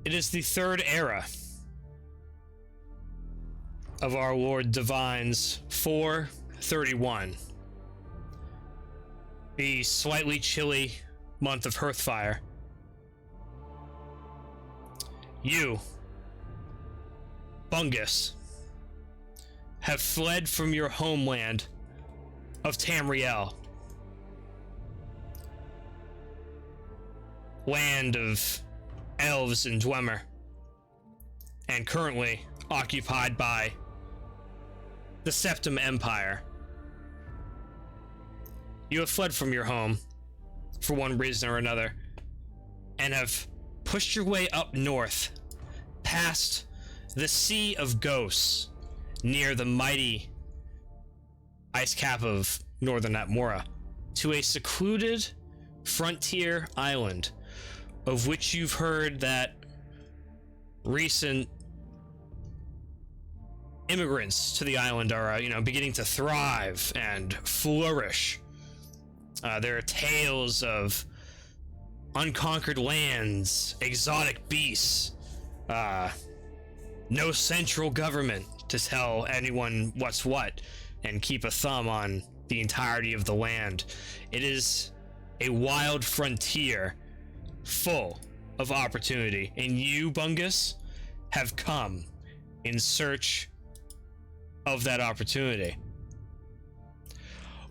It is the third era of our Lord Divine's 431. The slightly chilly month of Hearthfire. You, Bungus, have fled from your homeland of Tamriel, land of elves and Dwemer, and currently occupied by the Septim Empire. You have fled from your home for one reason or another and have pushed your way up north past the Sea of Ghosts near the mighty ice cap of northern Atmora to a secluded frontier island of which you've heard that recent immigrants to the island are, beginning to thrive and flourish. There are tales of unconquered lands, exotic beasts, no central government to tell anyone what's what and keep a thumb on the entirety of the land. It is a wild frontier full of opportunity, and you, Bungus, have come in search of that opportunity.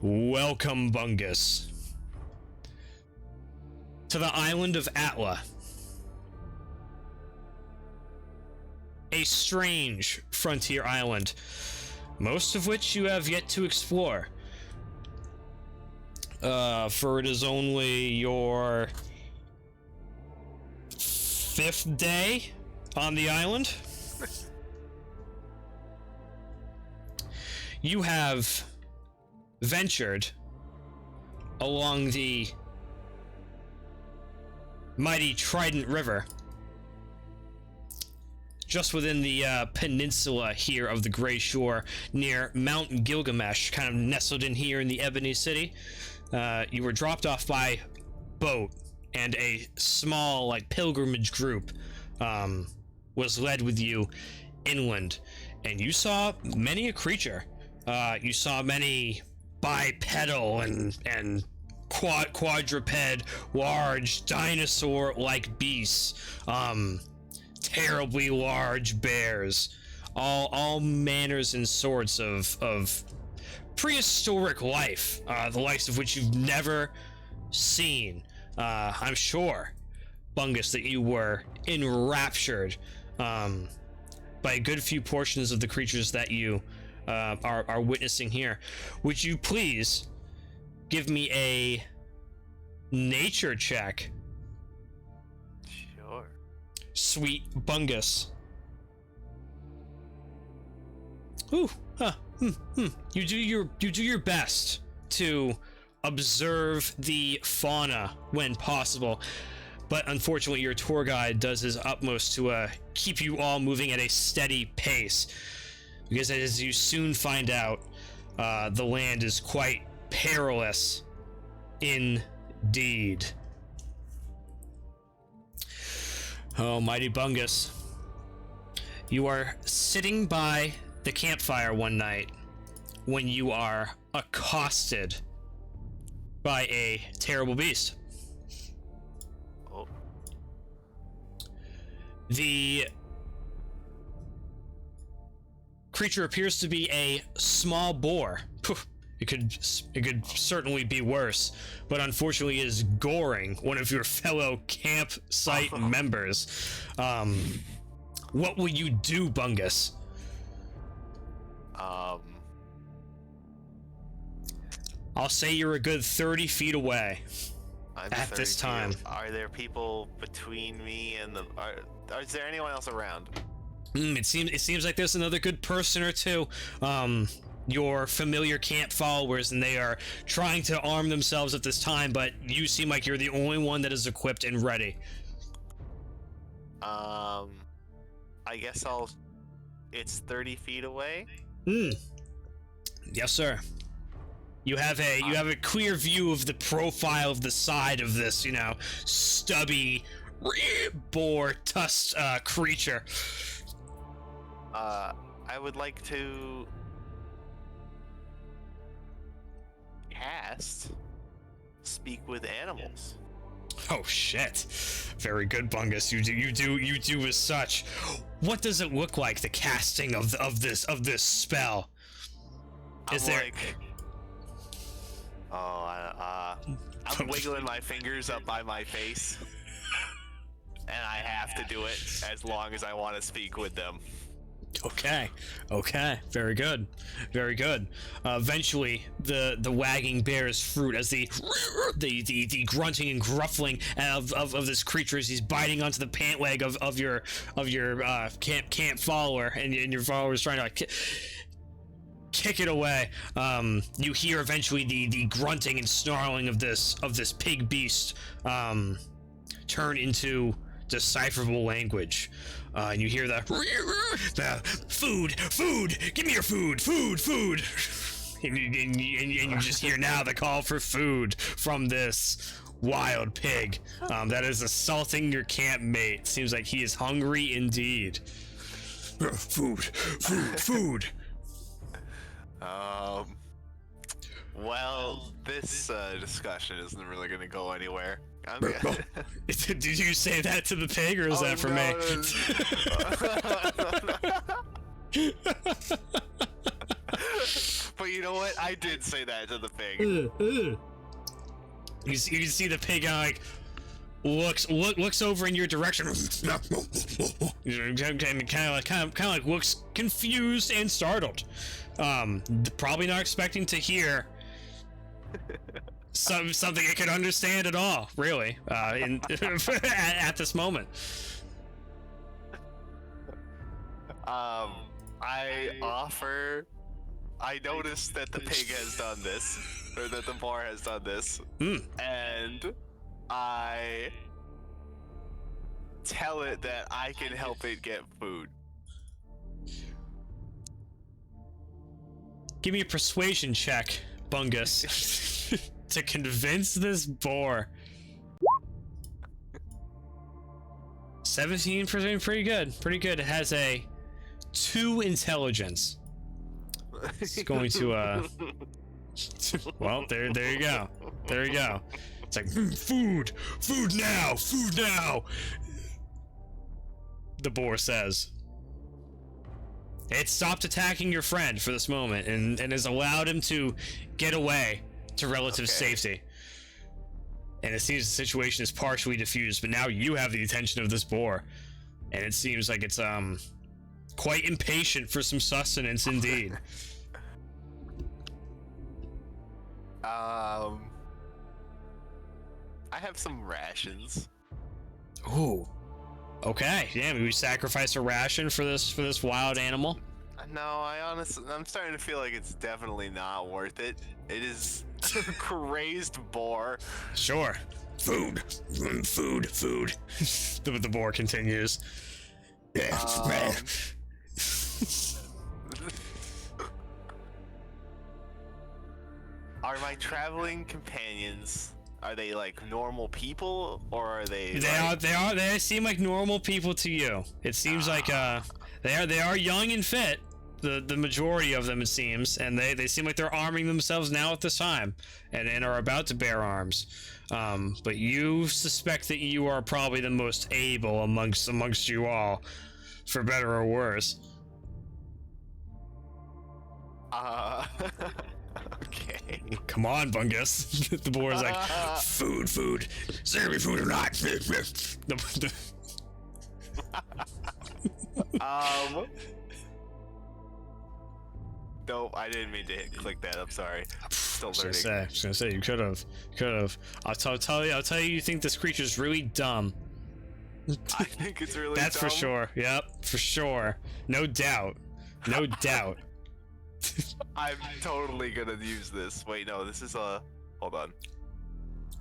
Welcome, Bungus, to the Island of Atla. A strange frontier island, most of which you have yet to explore. For it is only your 5th day on the island. You have ventured along the mighty Trident River, just within the peninsula here of the Grey Shore, near Mount Gilgamesh, kind of nestled in here in the Ebony City. You were dropped off by boat, and a small, pilgrimage group was led with you inland, and you saw many a creature. You saw many bipedal and quadruped, large dinosaur-like beasts, terribly large bears, all manners and sorts of prehistoric life, the likes of which you've never seen. I'm sure, Bungus, that you were enraptured by a good few portions of the creatures that you are witnessing here. Would you please give me a nature check? Sure. Sweet Bungus. Ooh, You do your best to observe the fauna when possible, but unfortunately your tour guide does his utmost to keep you all moving at a steady pace, because as you soon find out, the land is quite perilous indeed. Oh, mighty Bungus. You are sitting by the campfire one night when you are accosted by a terrible beast. Oh. The creature appears to be a small boar. It could certainly be worse, but unfortunately is goring one of your fellow campsite members. What will you do, Bungus? I'll say you're a good 30 feet away at this time. Are there people between me and the... Is there anyone else around? It seems like there's another good person or two. Your familiar camp followers, and they are trying to arm themselves at this time, but you seem like you're the only one that is equipped and ready. I guess it's 30 feet away? Yes, sir. You have a clear view of the profile of the side of this, stubby, boar tusked creature. I would like to cast Speak with Animals. Oh shit! Very good, Bungus. You do as such. What does it look like? The casting of this spell. Is there? Like, I'm wiggling my fingers up by my face, and I have to do it as long as I want to speak with them. Okay, very good, very good. Eventually, the wagging bears fruit as the grunting and gruffling of this creature as he's biting onto the pant leg of your camp follower, and your follower is trying to like, kick it away. You hear eventually the grunting and snarling of this pig beast turn into decipherable language. And you hear the food, give me your food. And you just hear now the call for food from this wild pig that is assaulting your campmate. Seems like he is hungry indeed. Food. Well, this discussion isn't really going to go anywhere. Did you say that to the pig, or is that for me? But you know what? I did say that to the pig. You can see the pig like looks over in your direction, kind of like looks confused and startled. Probably not expecting to hear something it could understand at all, really, at this moment. I noticed that the pig has done this, or that the boar has done this, and I tell it that I can help it get food. Give me a persuasion check, Bungus, to convince this boar. 17%, pretty good. It has a 2 intelligence. It's going to well, there you go. It's like food now. The boar says. It stopped attacking your friend for this moment and has allowed him to get away to relative safety. And it seems the situation is partially diffused, but now you have the attention of this boar, and it seems like it's quite impatient for some sustenance indeed. I have some rations. Ooh. Okay, yeah, maybe we sacrifice a ration for this wild animal. No, I'm starting to feel like it's definitely not worth it. It is a crazed boar. Sure. Food. The boar continues. Are my traveling companions, are they like normal people, or are they? They seem like normal people to you. It seems like they are young and fit. The majority of them, it seems, and they seem like they're arming themselves now at this time, and are about to bear arms. But you suspect that you are probably the most able amongst you all, for better or worse. Okay. Come on, Bungus. The boar's like, food. Serve me food or not. Nope, I didn't mean to click that. I'm sorry. Still learning. I was gonna say you could have. I'll tell you. You think this creature's really dumb. I think it's really. That's dumb. for sure. Yep, for sure. No doubt. I'm totally gonna use this. Wait, no, this is a. Hold on.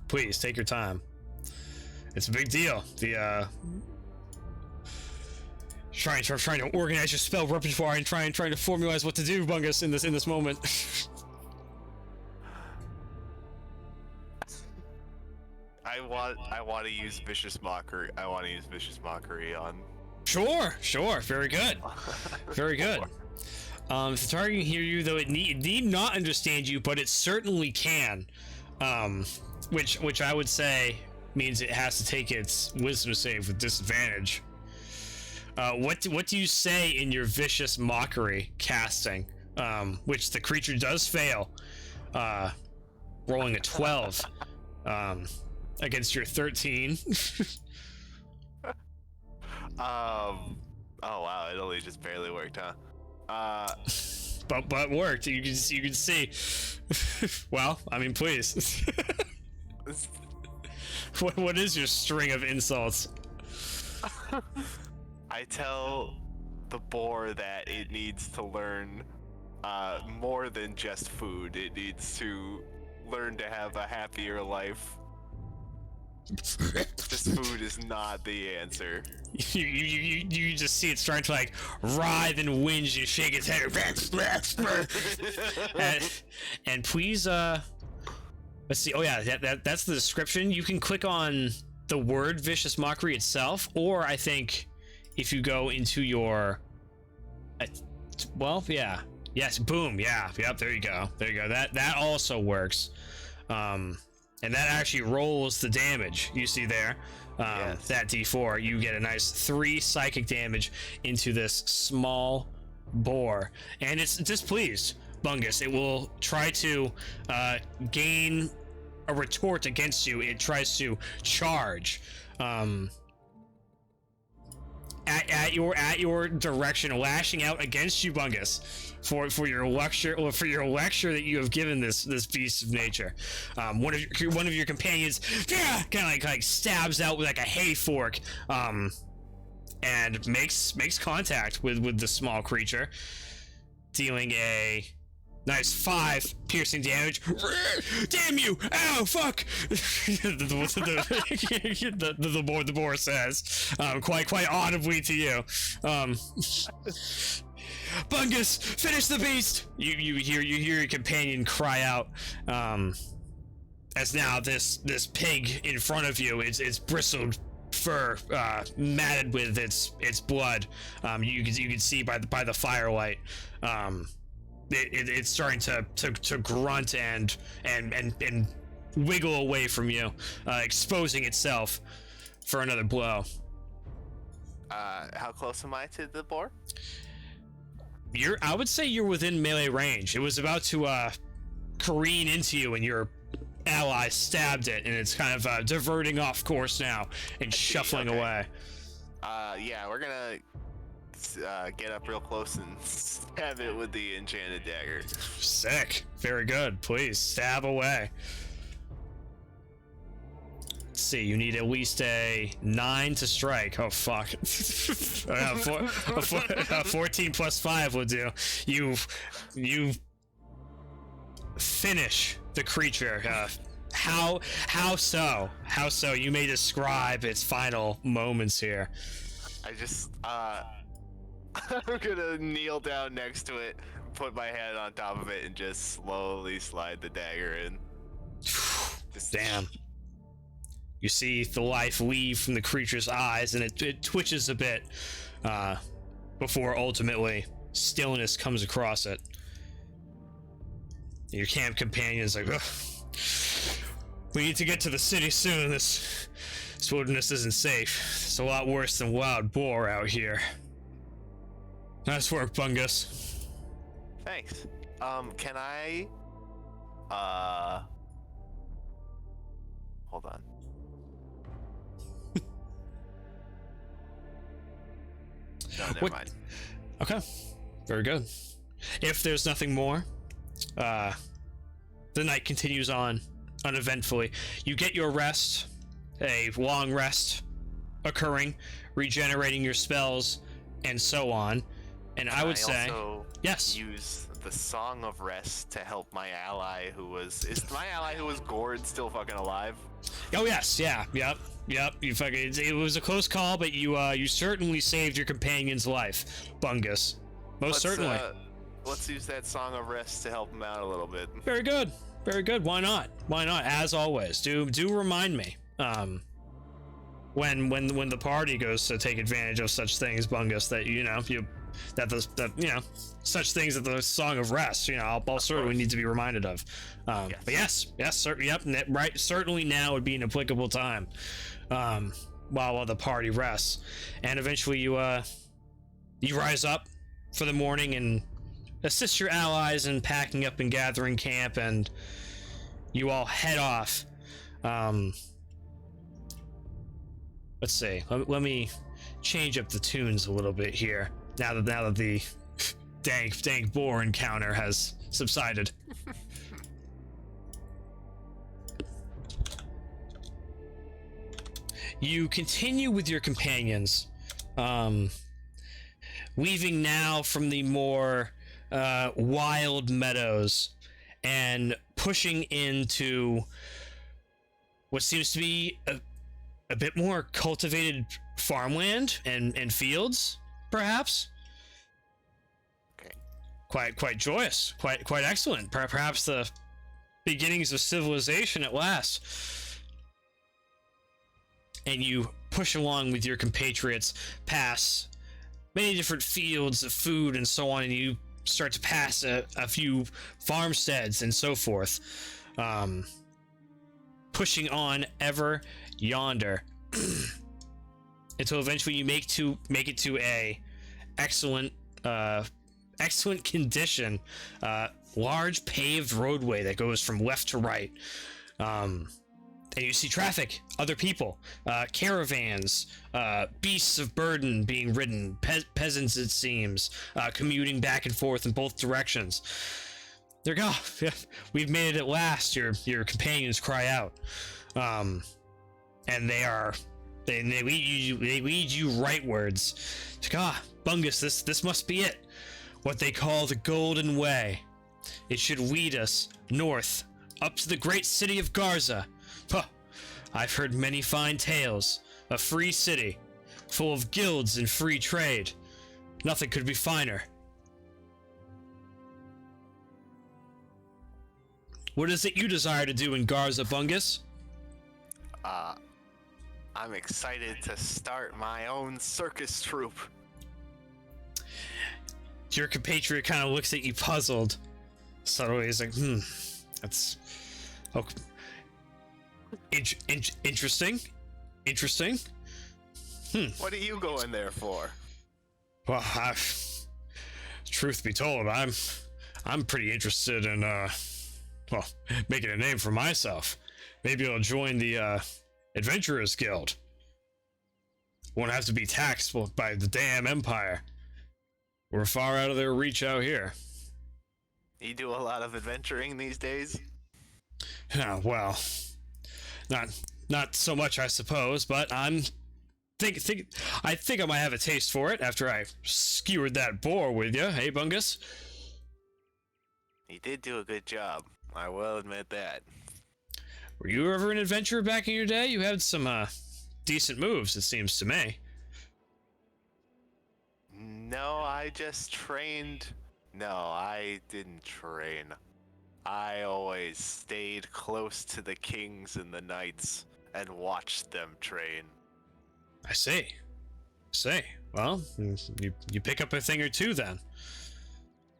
Please take your time. It's a big deal. Trying to organize your spell repertoire and trying to formalize what to do, Bungus, in this moment. I want to use vicious mockery. I want to use vicious mockery on. Sure. Very good. Very good. If the target can hear you, though, it need not understand you, but it certainly can. Which I would say means it has to take its wisdom save with disadvantage. What do you say in your vicious mockery casting? Which the creature does fail. Rolling a 12 against your 13. Oh wow, it only just barely worked, huh? But worked. You can see. Well, I mean, please. What is your string of insults? I tell the boar that it needs to learn more than just food. It needs to learn to have a happier life. Just food is not the answer. You just see it starting to like writhe and whinge and shake its head. and please, let's see. Oh yeah, that's the description. You can click on the word vicious mockery itself, or I think if you go into your, well, yeah, yes, boom, yeah, yep, there you go. That also works. And that actually rolls the damage you see there. Yes. That d4, you get a nice 3 psychic damage into this small boar, and it's displeased, Bungus. It will try to gain a retort against you. It tries to charge at your direction, lashing out against you, Bungus, for your lecture, or for your lecture that you have given this beast of nature. One of your companions kind of like stabs out with like a hay fork, and makes contact with the small creature, dealing a nice 5 piercing damage. Damn you! Ow! Fuck! the boar says, quite audibly to you. Bungus, finish the beast! You hear your companion cry out. As now this pig in front of you, its bristled fur matted with its blood. You can see by the firelight. It's starting to grunt and wiggle away from you, exposing itself for another blow. How close am I to the boar? I would say you're within melee range. It was about to careen into you, and your ally stabbed it, and it's kind of diverting off course now and shuffling away. Yeah, we're gonna get up real close and stab it with the enchanted dagger. Sick. Very good. Please stab away. Let's see, you need at least a 9 to strike. Oh fuck. 14 plus 5 will do. You finish the creature. How so? You may describe its final moments here. I just I'm gonna kneel down next to it, put my hand on top of it, and just slowly slide the dagger in. Damn. You see the life leave from the creature's eyes, and it twitches a bit before ultimately stillness comes across it. Your camp companion's like, ugh, we need to get to the city soon. This wilderness isn't safe. It's a lot worse than wild boar out here. Nice work, Bungus. Thanks. Can I hold on. No, never mind. Okay. Very good. If there's nothing more, the night continues on uneventfully. You get your rest, a long rest occurring, regenerating your spells, and so on. And I would say, yes. Use the Song of Rest to help my ally is my ally who was gored still fucking alive? Oh yes, yeah, yep. It was a close call, but you certainly saved your companion's life, Bungus. Certainly. Let's use that Song of Rest to help him out a little bit. Very good. Why not? As always, do remind me. when the party goes to take advantage of such things, Bungus, such things that the Song of Rest, I'll certainly need to be reminded of. But yes, right, certainly now would be an applicable time, while the party rests, and eventually you rise up for the morning and assist your allies in packing up and gathering camp, and you all head off. Let's see. Let me change up the tunes a little bit here. Now that the dank boar encounter has subsided. You continue with your companions, weaving now from the more wild meadows and pushing into what seems to be a bit more cultivated farmland and fields, perhaps. Okay. Quite joyous, quite excellent. Perhaps the beginnings of civilization at last. And you push along with your compatriots past many different fields of food and so on, and you start to pass a few farmsteads and so forth, pushing on ever yonder until eventually you make it to a excellent condition, large paved roadway that goes from left to right, and you see traffic, other people, caravans, beasts of burden being ridden, peasants, it seems, commuting back and forth in both directions. There go. We've made it at last, your companions cry out. And they lead you rightwards. Bungus, this must be it. What they call the Golden Way. It should lead us north, up to the great city of Garza. Huh. I've heard many fine tales. A free city, full of guilds and free trade. Nothing could be finer. What is it you desire to do in Garza, Bungus? I'm excited to start my own circus troupe. Your compatriot kind of looks at you puzzled. Subtly, he's like, that's... Okay. Interesting. What are you going there for? Well, truth be told, I'm pretty interested in, making a name for myself. Maybe I'll join the, Adventurers Guild. Won't have to be taxed by the damn Empire. We're far out of their reach out here. You do a lot of adventuring these days? Yeah, well, not so much, I suppose, but I think I might have a taste for it after I skewered that boar with you, hey Bungus? You did do a good job. I will admit that. Were you ever an adventurer back in your day? You had some decent moves, it seems to me. No, I just trained. No, I didn't train. I always stayed close to the kings and the knights and watched them train. I see. Well, you pick up a thing or two then.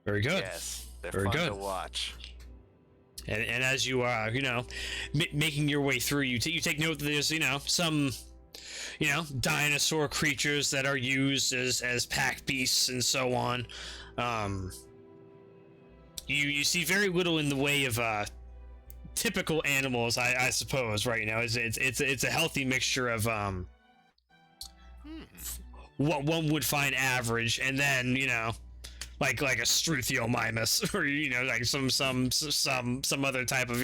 Very good. Yes, they're very fun good to watch. And as you are, making your way through, you take note that there's, some, dinosaur creatures that are used as pack beasts and so on. You see very little in the way of typical animals, I suppose, right? It's a healthy mixture of what one would find average, and then like a Struthiomimus, or like some other type of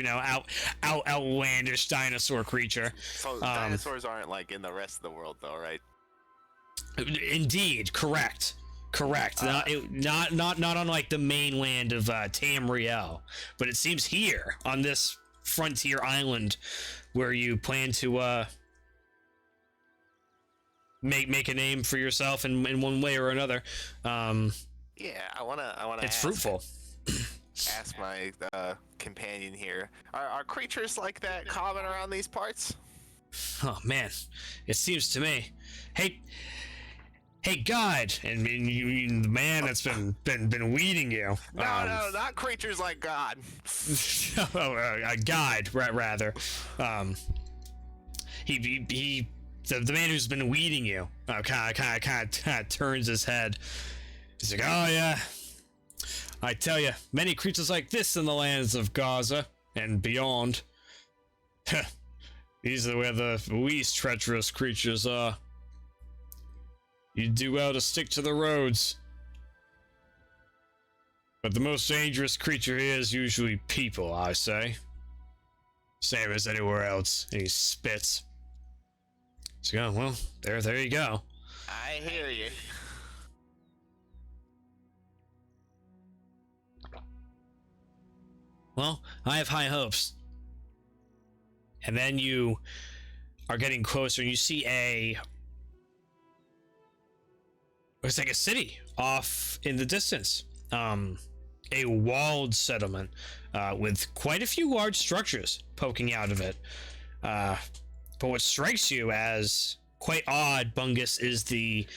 outlandish dinosaur creature. So dinosaurs aren't like in the rest of the world, though, right? Indeed, correct. Not unlike the mainland of Tamriel, but it seems here on this frontier island where you plan to make a name for yourself in one way or another. Yeah, I wanna. It's fruitful. Ask my companion here. Are creatures like that common around these parts? Oh man, it seems to me. Hey, hey, guide, and the man that's been weeding you. No, not creatures like God. A guide, rather. The man who's been weeding you. Kind of turns his head. He's like, oh yeah, I tell you, many creatures like this in the lands of Gaza and beyond. These are where the least treacherous creatures are. You do well to stick to the roads. But the most dangerous creature here is usually people, I say. Same as anywhere else. And he spits. So, oh, well, there you go. I hear you. Well, I have high hopes. And then you are getting closer and you see it's like a city off in the distance. A walled settlement with quite a few large structures poking out of it. But what strikes you as quite odd, Bungus, is the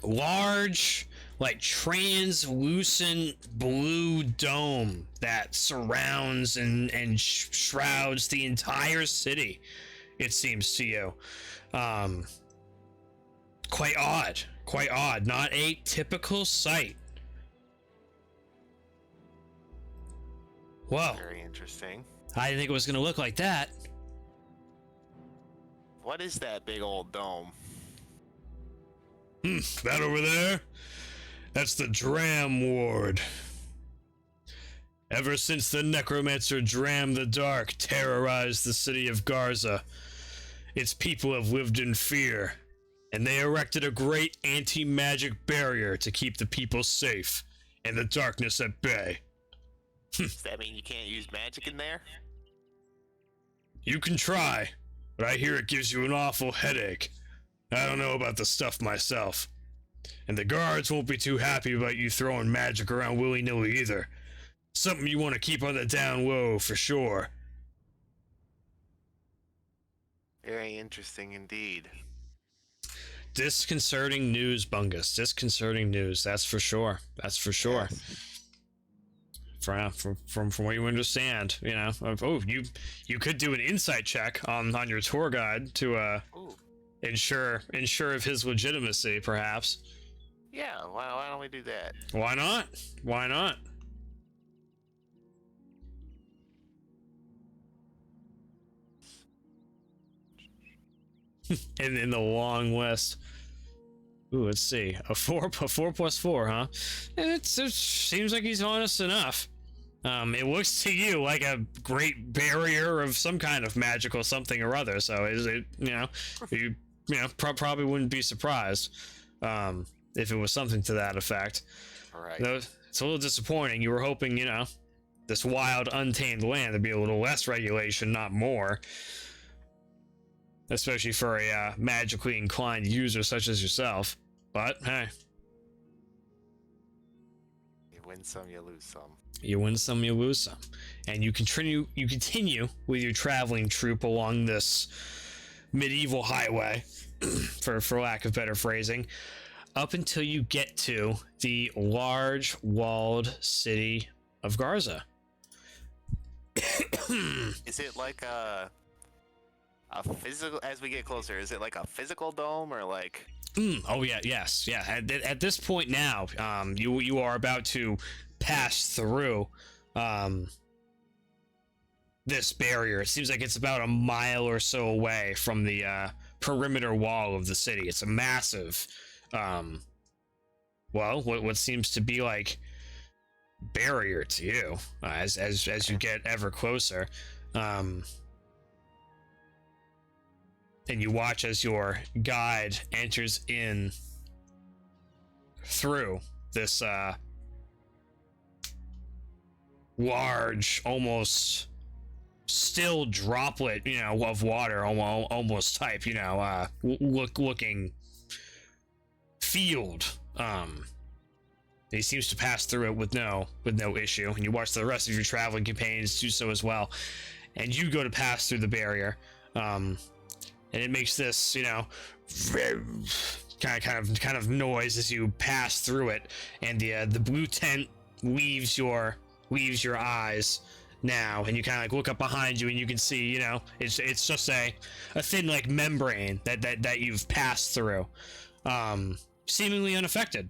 large, like, translucent blue dome that surrounds and shrouds the entire city, it seems to you. Quite odd. Not a typical sight. Whoa. Very interesting. I didn't think it was going to look like that. What is that big old dome? That over there? That's the Dram Ward. Ever since the necromancer Dram the Dark terrorized the city of Garza, its people have lived in fear, and they erected a great anti-magic barrier to keep the people safe and the darkness at bay. Does that mean you can't use magic in there? You can try, but I hear it gives you an awful headache. I don't know about the stuff myself. And the guards won't be too happy about you throwing magic around willy-nilly either. Something you want to keep on the down low for sure. Very interesting indeed. Disconcerting news, Bungus. Disconcerting news, that's for sure. That's for sure. Yes. From what you understand, you know. Oh, you could do an insight check on your tour guide to ensure of his legitimacy, perhaps. Yeah, why don't we do that? Why not? Why not? in the long list. Ooh, let's see. A 4 plus 4, huh? It seems like he's honest enough. It looks to you like a great barrier of some kind of magical something or other. So is it, you probably wouldn't be surprised if it was something to that effect. All right. Though it's a little disappointing. You were hoping, this wild, untamed land there'd be a little less regulation, not more. Especially for a magically inclined user such as yourself. But hey, You win some, you lose some. you win some, you lose some, and you continue with your traveling troupe along this medieval highway, for lack of better phrasing, up until you get to the large walled city of Garza. Is it like a physical, as we get closer, is it like a physical dome or like... Oh yeah, yes, yeah. At this point now, you are about to pass through this barrier. It seems like it's about a mile or so away from the perimeter wall of the city. It's a massive, what seems to be like barrier to you as you get ever closer. And you watch as your guide enters in through this large, almost still droplet, of water, almost type, looking field. He seems to pass through it with no issue, and you watch the rest of your traveling companions do so as well. And you go to pass through the barrier. And it makes this, you know, kind of noise as you pass through it, and the blue tent leaves your eyes now, and you kind of like look up behind you, and you can see, you know, it's just a thin like membrane that you've passed through, seemingly unaffected.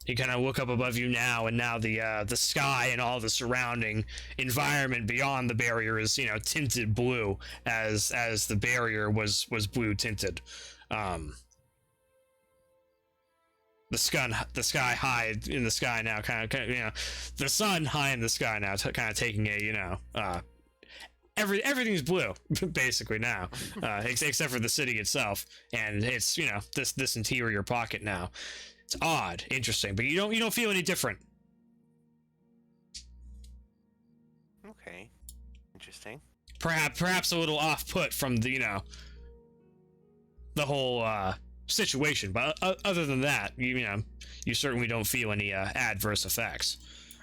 You kind of look up above you now, and now the sky and all the surrounding environment beyond the barrier is, you know, tinted blue as the barrier was blue tinted. The sky high in the sky now, kind of, you know, the sun high in the sky now, kind of taking a, you know, everything's blue basically now, except for the city itself, and it's, you know, this interior pocket now. It's odd, interesting, but you don't feel any different. Okay, interesting. Perhaps a little off-put from the, you know, the whole situation, but other than that, you know, you certainly don't feel any adverse effects.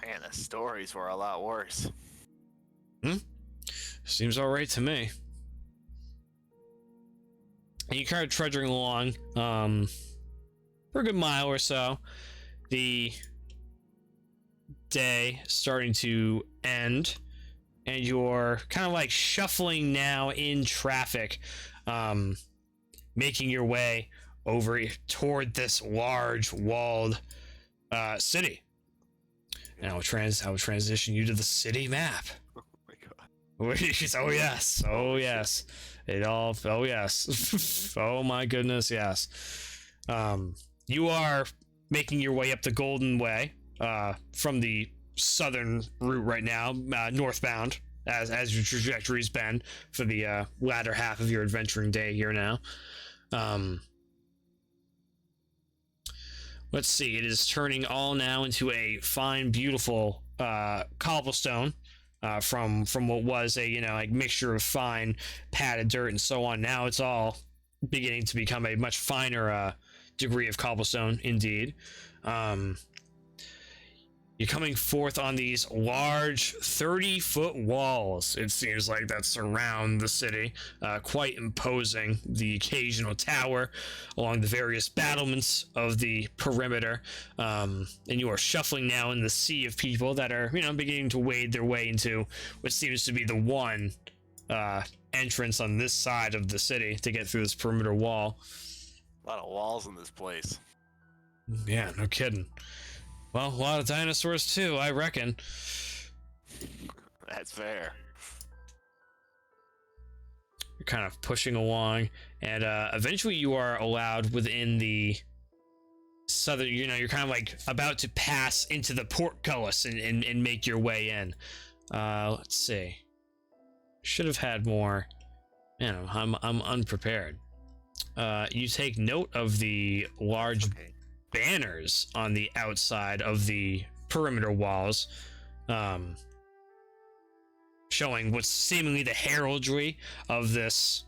Man, the stories were a lot worse. Seems all right to me. And you kind of trudging along, for a good mile or so. The day starting to end, and you're kind of like shuffling now in traffic, making your way over toward this large walled city. And I'll transition you to the city map. Oh my god. Oh yes, oh yes. Oh yes. Oh my goodness, yes. You are making your way up the Golden Way, from the southern route right now, northbound, as your trajectory's been for the latter half of your adventuring day here now. Let's see, it is turning all now into a fine, beautiful cobblestone, from what was a, you know, like mixture of fine padded dirt and so on. Now it's all beginning to become a much finer degree of cobblestone indeed. You're coming forth on these large 30-foot walls, it seems like, that surround the city, quite imposing. The occasional tower along the various battlements of the perimeter, and you are shuffling now in the sea of people that are, you know, beginning to wade their way into what seems to be the one entrance on this side of the city to get through this perimeter wall. A lot of walls in this place. Yeah, no kidding. Well, a lot of dinosaurs too, I reckon. That's fair. You're kind of pushing along, and eventually you are allowed within the southern, you know, you're kind of like about to pass into the portcullis and make your way in. Let's see. Should have had more. You know, I'm unprepared. You take note of the large banners on the outside of the perimeter walls, showing what's seemingly the heraldry of this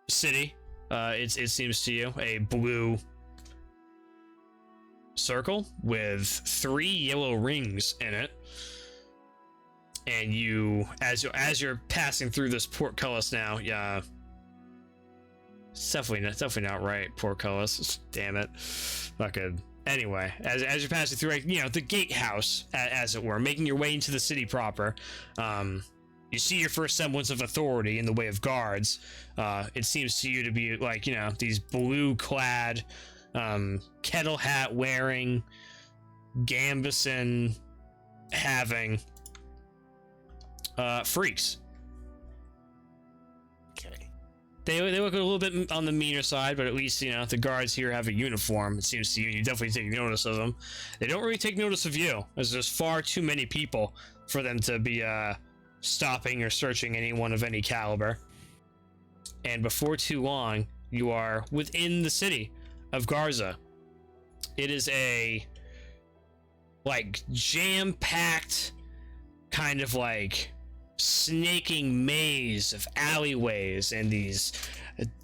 city. It seems to you a blue circle with 3 yellow rings in it, and you, as you're passing through this portcullis now, it's definitely not right, portcullis. Damn it. Fucking. Anyway, as you're passing through, like, you know, the gatehouse, as it were, making your way into the city proper, you see your first semblance of authority in the way of guards. It seems to you to be like, you know, these blue-clad, kettle hat wearing, gambeson having freaks. They look a little bit on the meaner side, but at least, you know, the guards here have a uniform, it seems to you. You definitely take notice of them. They don't really take notice of you, as there's far too many people for them to be stopping or searching anyone of any caliber. And before too long, you are within the city of Garza. It is a, like, jam-packed, kind of like snaking maze of alleyways and these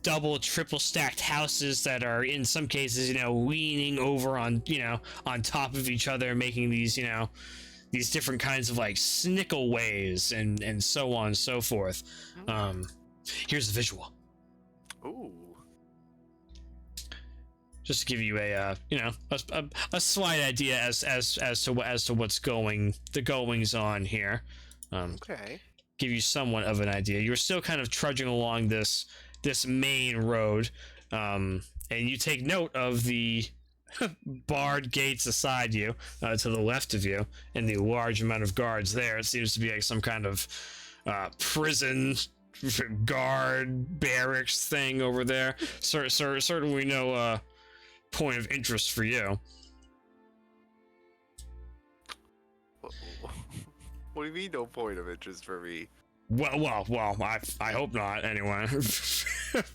double, triple stacked houses that are in some cases, you know, leaning over on, you know, on top of each other, making these, you know, these different kinds of like snickleways and so on and so forth. Here's the visual. Ooh. Just to give you a a slight idea as to what's the goings on here. Okay. Give you somewhat of an idea. You're still kind of trudging along this main road, and you take note of the barred gates beside you, to the left of you, and the large amount of guards there. It seems to be like some kind of prison guard barracks thing over there. Certainly no point of interest for you. What do you mean, no point of interest for me? Well. I hope not. Anyway,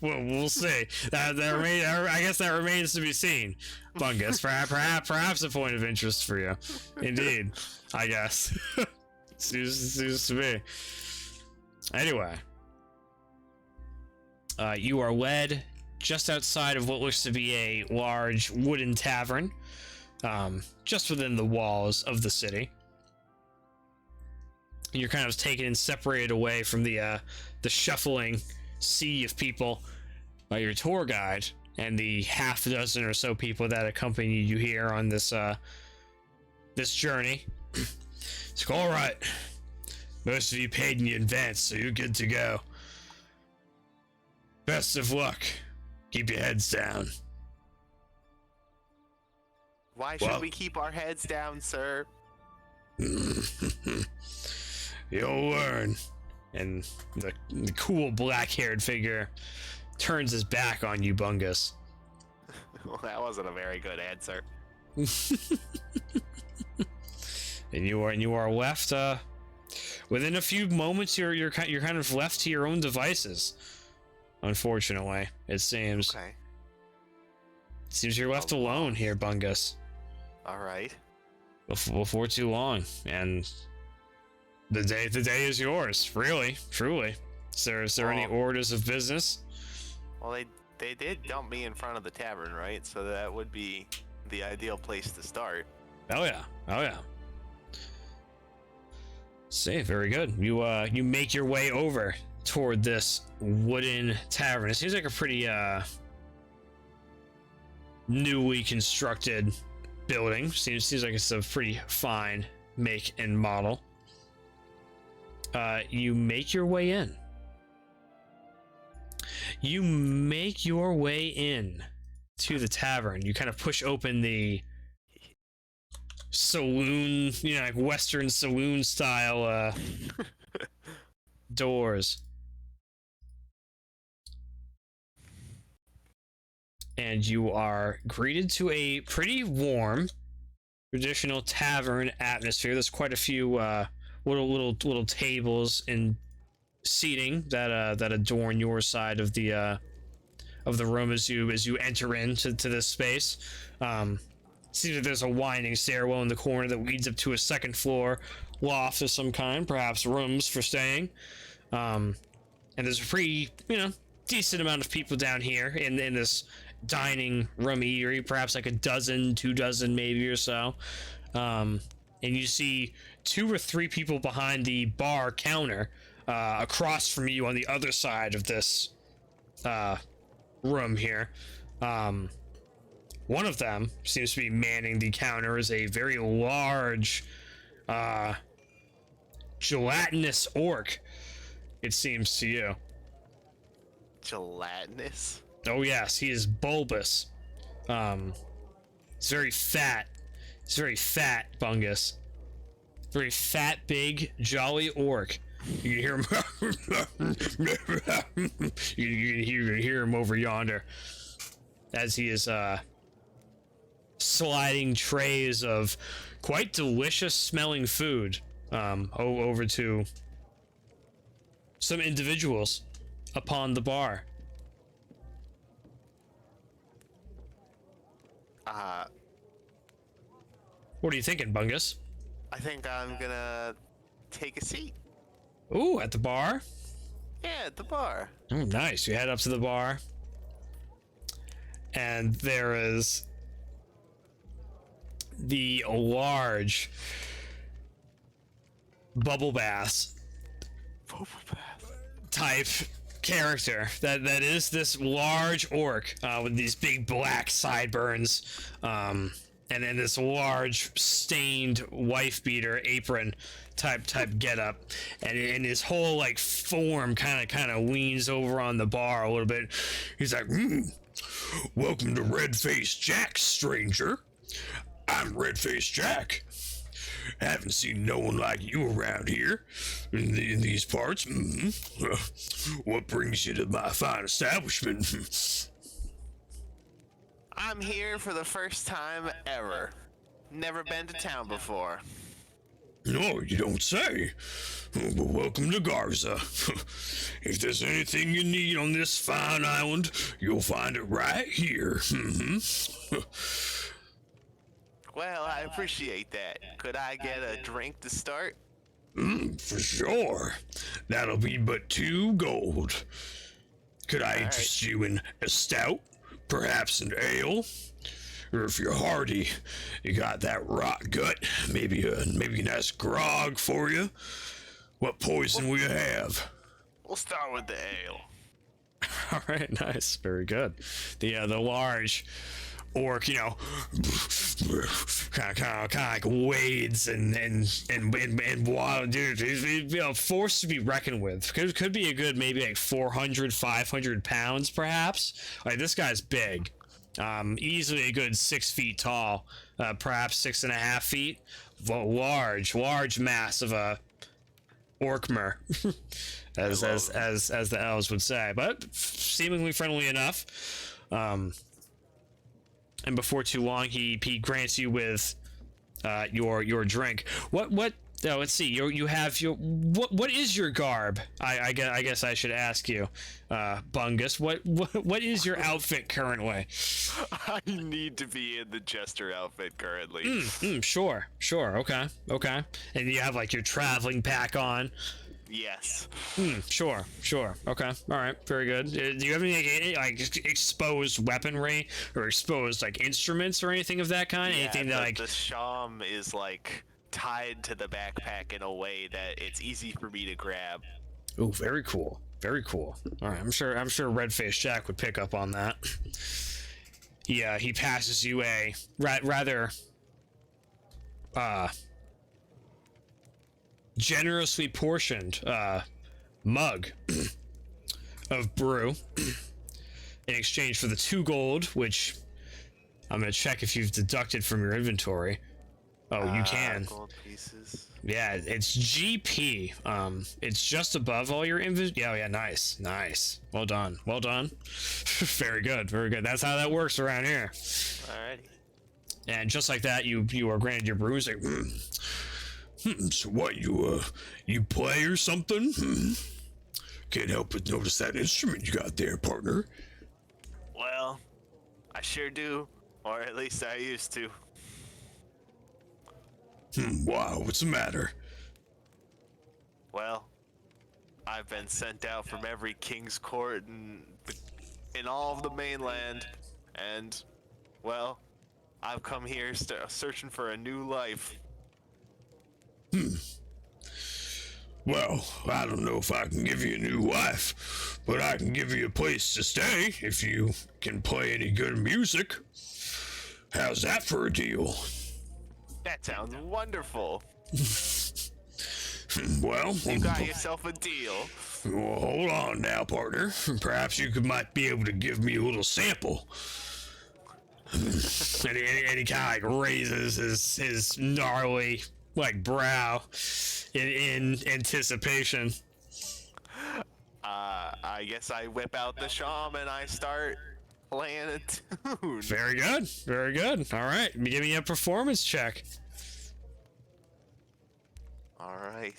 we'll see. I guess that remains to be seen. Bungus, perhaps a point of interest for you. Indeed, I guess. seems to be. Anyway, you are led just outside of what looks to be a large wooden tavern, just within the walls of the city. You're kind of taken and separated away from the shuffling sea of people by your tour guide and the half dozen or so people that accompany you here on this journey. It's like, all right, most of you paid in advance, so you're good to go. Best of luck. Keep your heads down. Why should we keep our heads down, sir? You'll learn. And the cool black-haired figure turns his back on you, Bungus. Well, that wasn't a very good answer. And you are left. Within a few moments, you're kind of left to your own devices. Unfortunately, it seems. Okay. It seems you're left alone here, Bungus. All right. Before too long, and the day is yours. Really, truly. Is there any orders of business? Well, they did dump me in front of the tavern, right? So that would be the ideal place to start. Oh yeah. See, very good. You make your way over toward this wooden tavern. It seems like a pretty newly constructed building. Seems like it's a pretty fine make and model. You make your way in. To the tavern. You kind of push open the saloon, like Western saloon style doors. And you are greeted to a pretty warm, traditional tavern atmosphere. There's quite a few little tables and seating that adorn your side of the room as you enter into this space. See that there's a winding stairwell in the corner that leads up to a second floor loft of some kind, perhaps rooms for staying. And there's a pretty decent amount of people down here in this dining room eatery, perhaps like 2 dozen maybe or so. And you see 2 or 3 people behind the bar counter across from you on the other side of this room here. One of them seems to be manning the counter as a very large gelatinous orc, it seems to you. Gelatinous? Oh yes, he is bulbous. He's very fat. He's very fat, Bungus. Very fat, big, jolly orc. You can hear him. you can hear him over yonder as he is sliding trays of quite delicious smelling food over to some individuals upon the bar. What are you thinking, Bungus? I think I'm gonna take a seat. Ooh, at the bar? Yeah, at the bar. Oh, nice. You head up to the bar, and there is the large bubble bath type character that is this large orc with these big black sideburns, and then this large stained wife beater apron type getup, and his whole like form kind of leans over on the bar a little bit. He's like, "Welcome to Red-Faced Jack, stranger. I'm Red-Faced Jack. Haven't seen no one like you around here in these parts. What brings you to my fine establishment?" I'm here for the first time ever. Never been to town before. No, you don't say. Well, welcome to Garza. If there's anything you need on this fine island, you'll find it right here. Well, I appreciate that. Could I get a drink to start? For sure. That'll be but 2 gold. Could I interest you in a stout? Perhaps an ale? Or if you're hardy, you got that rot gut, maybe a nice grog for you. What poison will you have? We'll start with the ale. All right, nice, very good. The large orc, you know, kind of like wades and wild, dude. He's, forced to be reckoned with. Could be a good maybe like 400, 500 pounds, perhaps. Like this guy's big. Easily a good 6 feet tall, perhaps 6.5 feet. Large mass of a orkmer, as the elves would say, but seemingly friendly enough. And before too long, he grants you with your drink. What? Oh, let's see. You have your what is your garb? I guess I should ask you, Bungus. What is your outfit currently? I need to be in the jester outfit currently. Sure. Okay. And you have like your traveling pack on. Yes. Sure. Okay. All right. Very good. Do you have any like exposed weaponry or exposed like instruments or anything of that kind? Yeah, Anything that like the sham is like tied to the backpack in a way that it's easy for me to grab. Oh, very cool. All right, I'm sure Red-Faced Jack would pick up on that. Yeah, he passes you a rather generously portioned mug of brew in exchange for the 2 gold, which I'm gonna check if you've deducted from your inventory. Oh, you can. Gold pieces. Yeah, it's GP. It's just above all your inventory. Yeah, nice. Well done. Very good. That's how that works around here. Alrighty. And just like that, you are granted your brews. Like, so what, you play or something? Can't help but notice that instrument you got there, partner. Well, I sure do, or at least I used to. Wow, what's the matter? Well, I've been sent out from every king's court in all of the mainland, and, well, I've come here searching for a new life. Well, I don't know if I can give you a new life, but I can give you a place to stay if you can play any good music. How's that for a deal? That sounds wonderful. Well, You got yourself a deal. well, hold on now, partner. Perhaps you might be able to give me a little sample. And he kind of like raises his gnarly like brow in anticipation. I guess I whip out the sham and I start playing a tune. Very good. All right, give me a performance check. All right.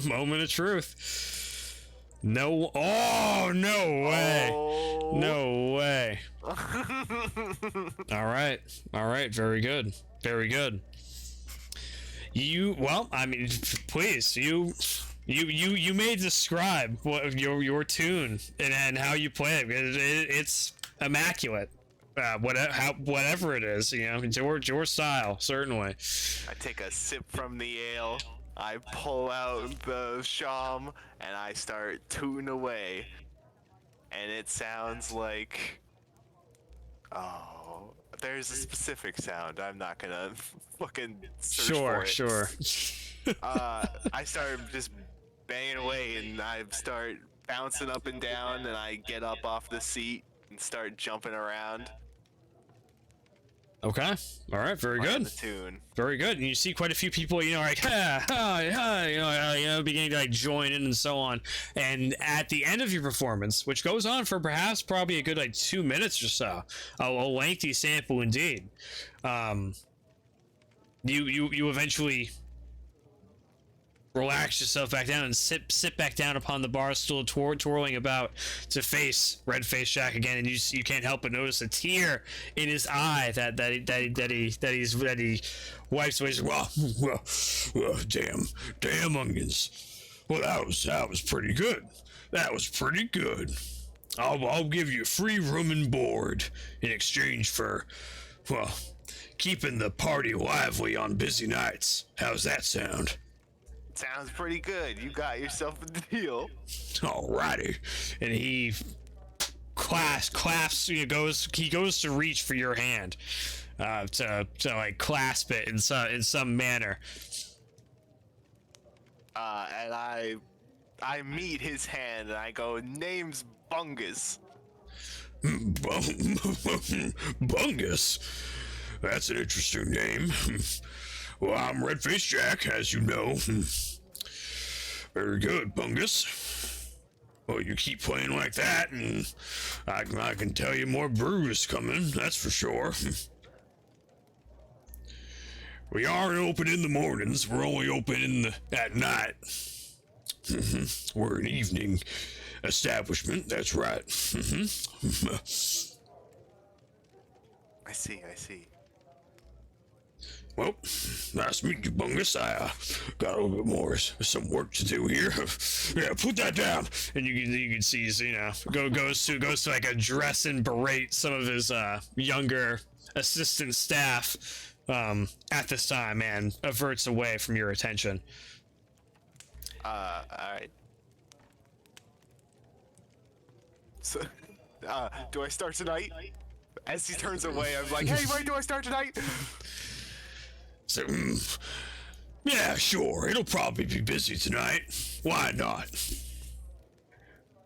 Moment of truth. No. Oh, no way. Oh. No way. All right. Very good. Well, I mean, please, you may describe what your tune and how you play it. It's immaculate. Whatever it is, it's your style, certainly. I take a sip from the ale. I pull out the sham and I start tooting away. And it sounds like... Oh, there's a specific sound. I'm not gonna fucking search for it. Sure. I start just banging away and I start bouncing up and down and I get up off the seat and start jumping around. Okay. All right. Very good. The tune. Very good. And you see quite a few people, like, beginning to like join in and so on. And at the end of your performance, which goes on for perhaps probably a good like 2 minutes or so, a lengthy sample indeed. You eventually relax yourself back down and sit back down upon the bar stool, twirling about to face Red-Faced Jack again, and you can't help but notice a tear in his eye that he wipes away. Well, damn onions. Well, that was pretty good. That was pretty good. I'll give you free room and board in exchange for, well, keeping the party lively on busy nights. How's that sound? Sounds pretty good. You got yourself a deal. Alrighty. And he clasps. He goes to reach for your hand, to like clasp it in some manner. And I meet his hand and I go, name's Bungus. Bungus. That's an interesting name. Well, I'm Red-Faced Jack, as you know. Very good, Bungus. Well, you keep playing like that, and I can tell you more brew is coming, that's for sure. We aren't open in the mornings, we're only open at night. We're an evening establishment, that's right. I see. Well, nice to meet you, Bungus. I got a little bit more, some work to do here. Yeah, put that down. And you can see, goes to like address and berate some of his younger assistant staff at this time, and averts away from your attention. All right. So, do I start tonight? As he turns away, I'm like, hey, right, do I start tonight? So, yeah, sure. It'll probably be busy tonight. Why not?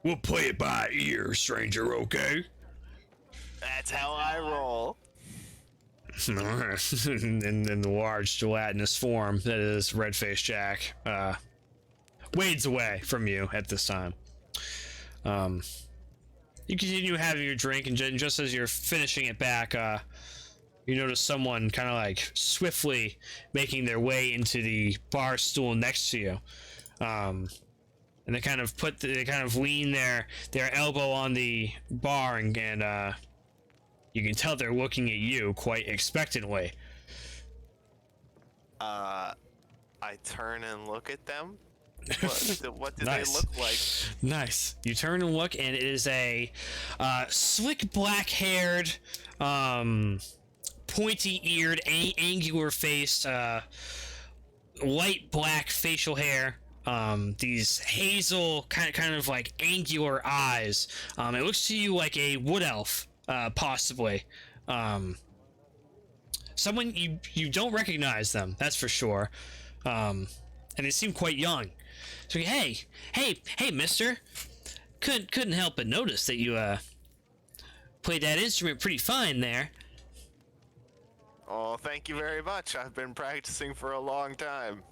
We'll play it by ear, stranger, okay? That's how I roll. in the large gelatinous form that is Red-Faced Jack, wades away from you at this time. You continue having your drink, and just as you're finishing it back, you notice someone kind of like swiftly making their way into the bar stool next to you. And they kind of lean their elbow on the bar, and you can tell they're looking at you quite expectantly. I turn and look at them. What do Nice. they look like? Nice. You turn and look, and it is a slick black-haired, pointy-eared, angular-faced, light black facial hair. These hazel kind of like angular eyes. It looks to you like a wood elf, possibly. Someone you don't recognize them, that's for sure. And they seem quite young. So hey, mister. Couldn't help but notice that you played that instrument pretty fine there. Oh, thank you very much. I've been practicing for a long time.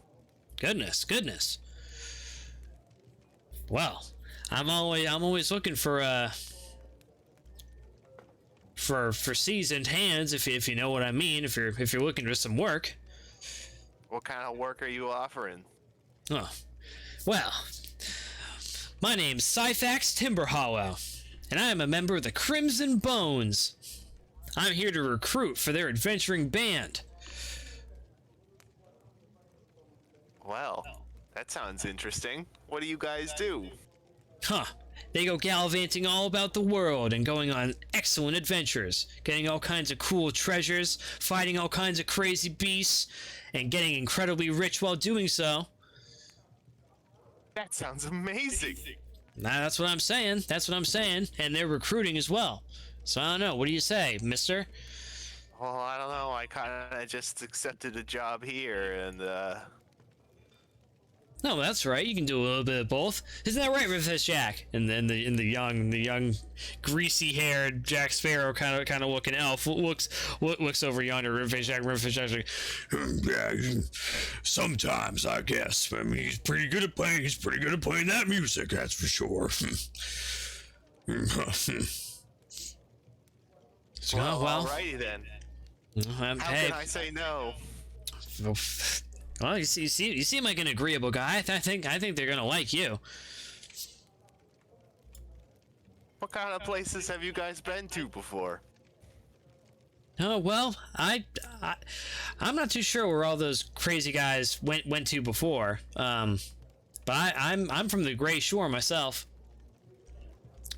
Goodness. Well, I'm always looking for seasoned hands, if you know what I mean. If you're looking for some work. What kind of work are you offering? Oh, well, my name's Syphax Timberhollow, and I am a member of the Crimson Bones. I'm here to recruit for their adventuring band. Well, that sounds interesting. What do you guys do? Huh. They go gallivanting all about the world and going on excellent adventures, getting all kinds of cool treasures, fighting all kinds of crazy beasts, and getting incredibly rich while doing so. That sounds amazing. Nah, that's what I'm saying. That's what I'm saying. And they're recruiting as well. So I don't know. What do you say, mister? Well, I don't know. I kind of just accepted a job here, and No, that's right. You can do a little bit of both. Isn't that right, Riverfish Jack? And then the young, greasy-haired Jack Sparrow kind of looking elf looks over yonder. Riverfish Jack. Riverfish Jack's like, yeah, sometimes I guess. I mean, he's pretty good at playing. He's pretty good at playing that music. That's for sure. So, well, alrighty then. How hey, can I say no? well, you seem like an agreeable guy. I think they're gonna like you. What kind of places have you guys been to before? Oh well, I'm not too sure where all those crazy guys went to before. But I'm from the Gray Shore myself.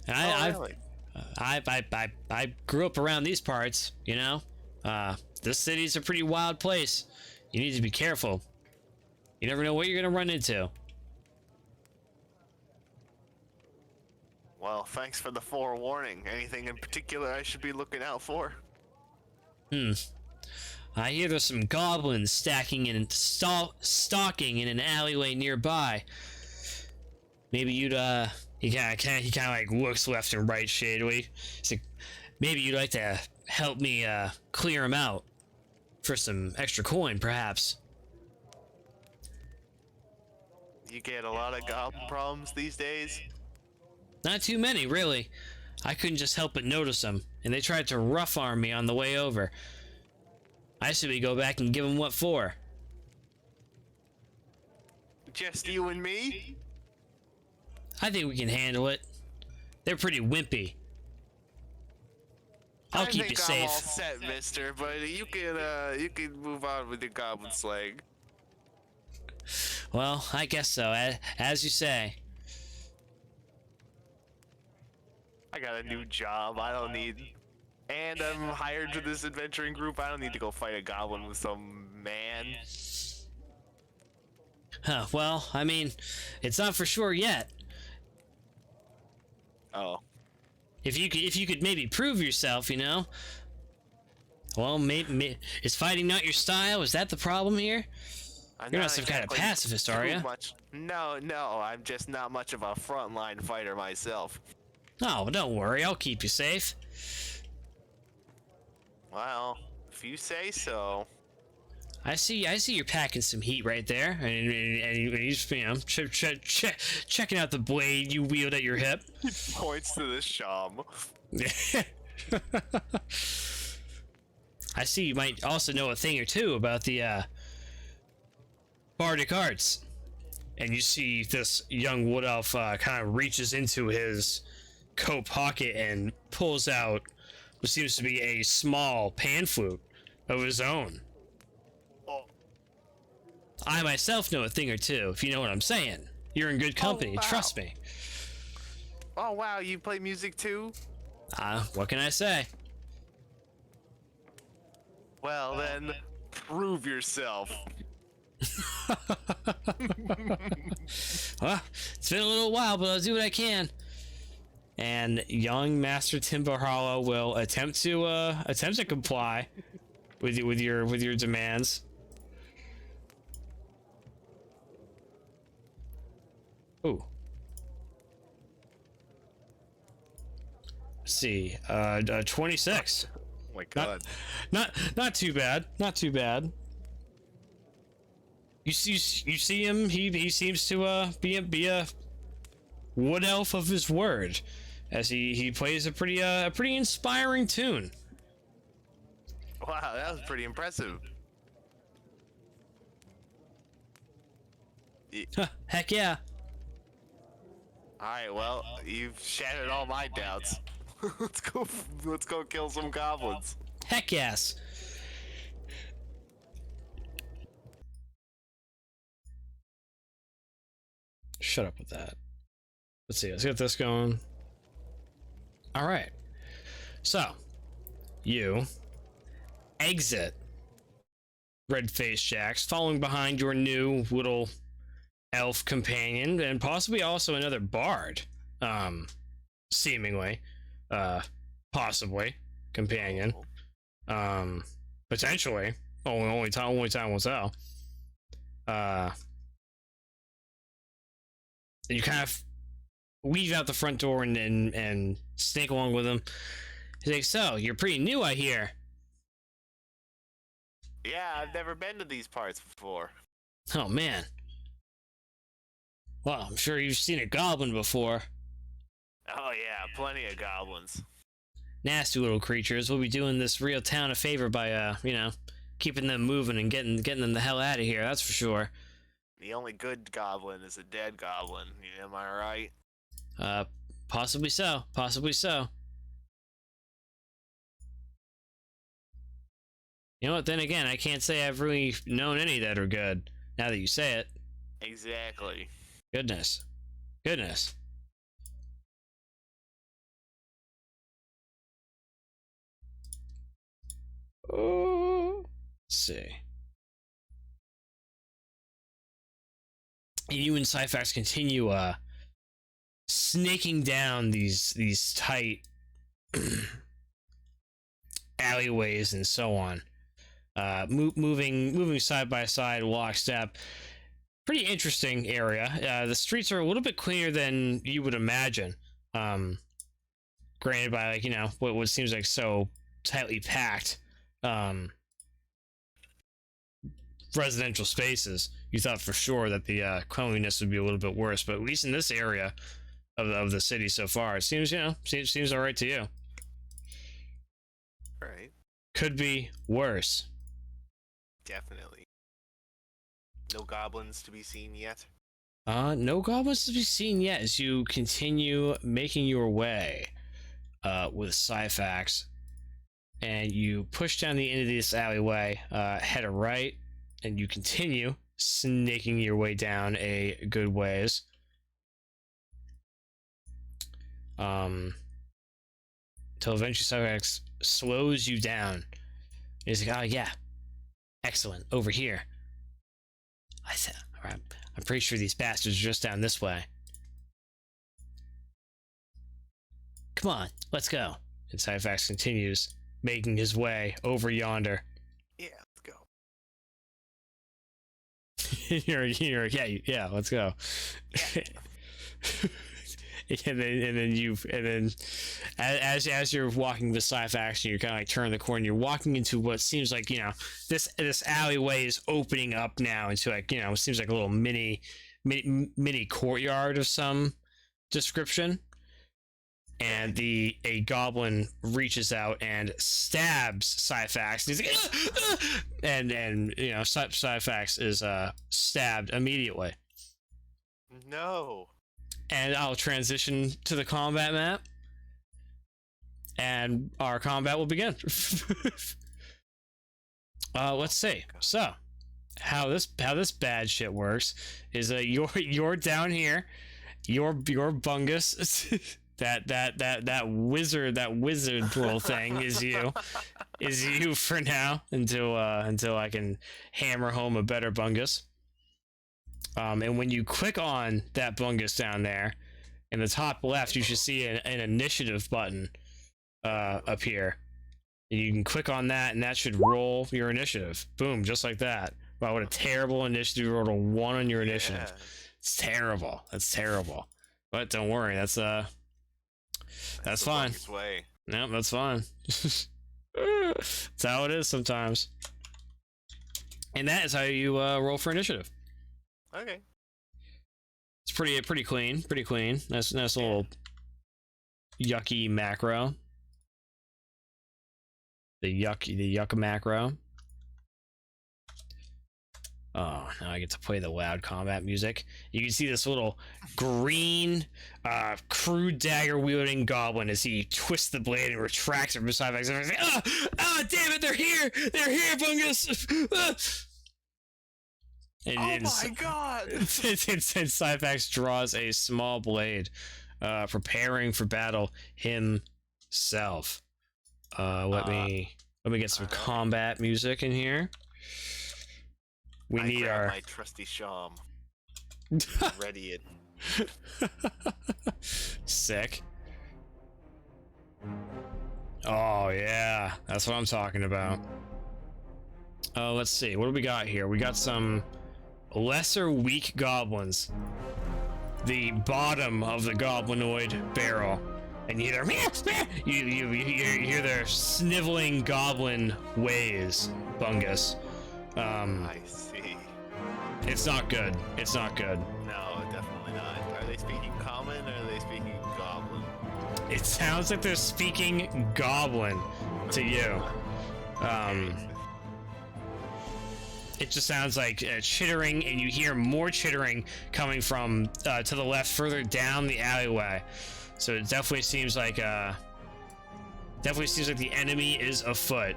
And Really? I grew up around these parts. You know, this city's a pretty wild place. You need to be careful. You never know what you're gonna run into. Well, thanks for the forewarning. Anything in particular I should be looking out for? I hear there's some goblins stalking in an alleyway nearby. Maybe you'd he kind of like looks left and right shadily. He's like, maybe you'd like to help me clear him out for some extra coin, perhaps. You get a lot of goblin problems these days? Not too many, really. I couldn't just help but notice them, and they tried to rough arm me on the way over. I said we go back and give them what for. Just you and me? I think we can handle it. They're pretty wimpy. I'll keep you safe. I'm all set, mister, but you can move on with your goblin slang. Well, I guess so, as you say. I got a new job. I don't need... And I'm hired to this adventuring group. I don't need to go fight a goblin with some man. Huh, well, I mean, it's not for sure yet. Oh. If you could maybe prove yourself, you know? Well, maybe is fighting not your style? Is that the problem here? You're not some kind of pacifist, are you? No, I'm just not much of a frontline fighter myself. Oh, don't worry, I'll keep you safe. Well, if you say so. I see you're packing some heat right there, and he's, you know, checking out the blade you wield at your hip. He points to the sham. I see you might also know a thing or two about the bardic arts. And you see this young wood elf kind of reaches into his coat pocket and pulls out what seems to be a small pan flute of his own. I myself know a thing or two, if you know what I'm saying. You're in good company, wow. Trust me. Oh wow, you play music too? What can I say? Well then, prove yourself. Well, it's been a little while, but I'll do what I can. And young Master Timber Hollow will attempt to comply with your demands. Ooh. Let's see. 26. Oh my god. Not too bad. Not too bad. You see him. He seems to be a wood elf of his word, as he plays a pretty inspiring tune. Wow, that was pretty impressive. Huh, heck yeah. Alright, well, you've shattered all my doubts. Let's go kill some goblins. Heck yes. Shut up with that. Let's see, let's get this going. Alright. So, you exit Red-Faced Jacks, following behind your new little elf companion, and possibly also another bard. Seemingly, possibly companion. Potentially. Only time will tell. You kind of weave out the front door and snake along with him. He's like, "So you're pretty new, I hear." Yeah, I've never been to these parts before. Oh man. Well, I'm sure you've seen a goblin before. Oh yeah, plenty of goblins. Nasty little creatures. We'll be doing this real town a favor by, keeping them moving and getting them the hell out of here. That's for sure. The only good goblin is a dead goblin. Am I right? Possibly so. Possibly so. You know what? Then again, I can't say I've really known any that are good. Now that you say it. Exactly. Goodness. Oh. Let's see. And you and Syphax continue snaking down these tight alleyways and so on. Moving side by side, lockstep. Pretty interesting area. The streets are a little bit cleaner than you would imagine. Granted by what seems like so tightly packed residential spaces. You thought for sure that the cleanliness would be a little bit worse, but at least in this area of the city so far, it seems seems all right to you. Right. Could be worse. Definitely. No goblins to be seen yet? No goblins to be seen yet as you continue making your way with Syphax. And you push down the end of this alleyway, head a right, and you continue snaking your way down a good ways. Until eventually Syphax slows you down. He's like, "Oh yeah, excellent, over here. Alright, I'm pretty sure these bastards are just down this way. Come on, let's go." And Syphax continues making his way over yonder. Yeah, let's go. yeah, let's go. and then as you're walking the Syphax, you're kind of like turning the corner. You're walking into what seems like this alleyway is opening up now into it seems like a little mini courtyard of some description. And a goblin reaches out and stabs Syphax. And he's like, and Syphax is stabbed immediately. No. And I'll transition to the combat map, and our combat will begin. Let's see. So, how this bad shit works is you're down here, you're Bungus. that wizard little thing is you for now until I can hammer home a better Bungus. And when you click on that Bungus down there in the top left, you should see an initiative button up here. You can click on that, and that should roll your initiative. Boom, just like that. Wow, what a terrible initiative! You rolled a 1 on your initiative. Yeah. It's terrible. That's terrible. But don't worry, that's fine. No, that's fine. That's how it is sometimes. And that is how you roll for initiative. Okay. It's pretty clean. Pretty clean. Nice little yucky macro. The yuck macro. Oh, now I get to play the loud combat music. You can see this little green, crude dagger wielding goblin as he twists the blade and retracts it from Syphax. And like, oh, damn it, they're here, Bungus. And my god! And Syphax draws a small blade, preparing for battle himself. Let me get some combat music in here. We need my trusty sham. Ready it. Sick. Oh yeah, that's what I'm talking about. Let's see, what do we got here? We got some lesser weak goblins. The bottom of the goblinoid barrel, and you hear you hear their sniveling goblin ways, Bungus. I see. It's not good. It's not good. No, definitely not. Are they speaking common or are they speaking goblin? It sounds like they're speaking goblin to you. It just sounds like chittering, and you hear more chittering coming from to the left, further down the alleyway. So it definitely seems like the enemy is afoot.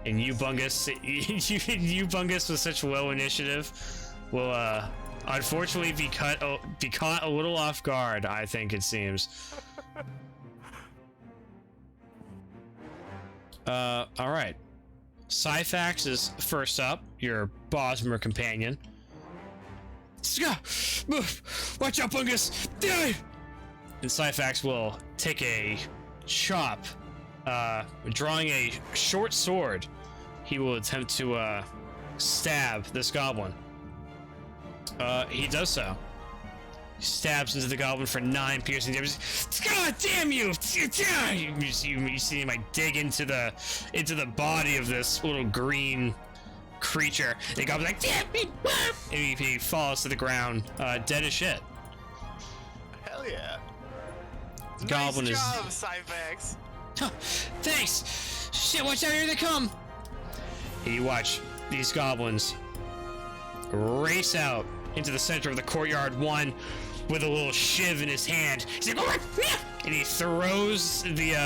And you, Bungus, you Bungus with such low initiative will unfortunately be caught a little off guard. I think it seems. All right. Syphax is first up, your Bosmer companion. Move! Watch out, Bungus! And Syphax will take a chop, drawing a short sword. He will attempt to stab this goblin. He does so. He stabs into the goblin for 9 piercing damage. God damn you! You see him like dig into the body of this little green creature. The goblin's like, damn me! And he falls to the ground, dead as shit. Hell yeah! The goblin nice job, Syphax. Thanks. Shit! Watch out! Here they come! And you watch these goblins race out into the center of the courtyard, one with a little shiv in his hand. He's like, and he throws the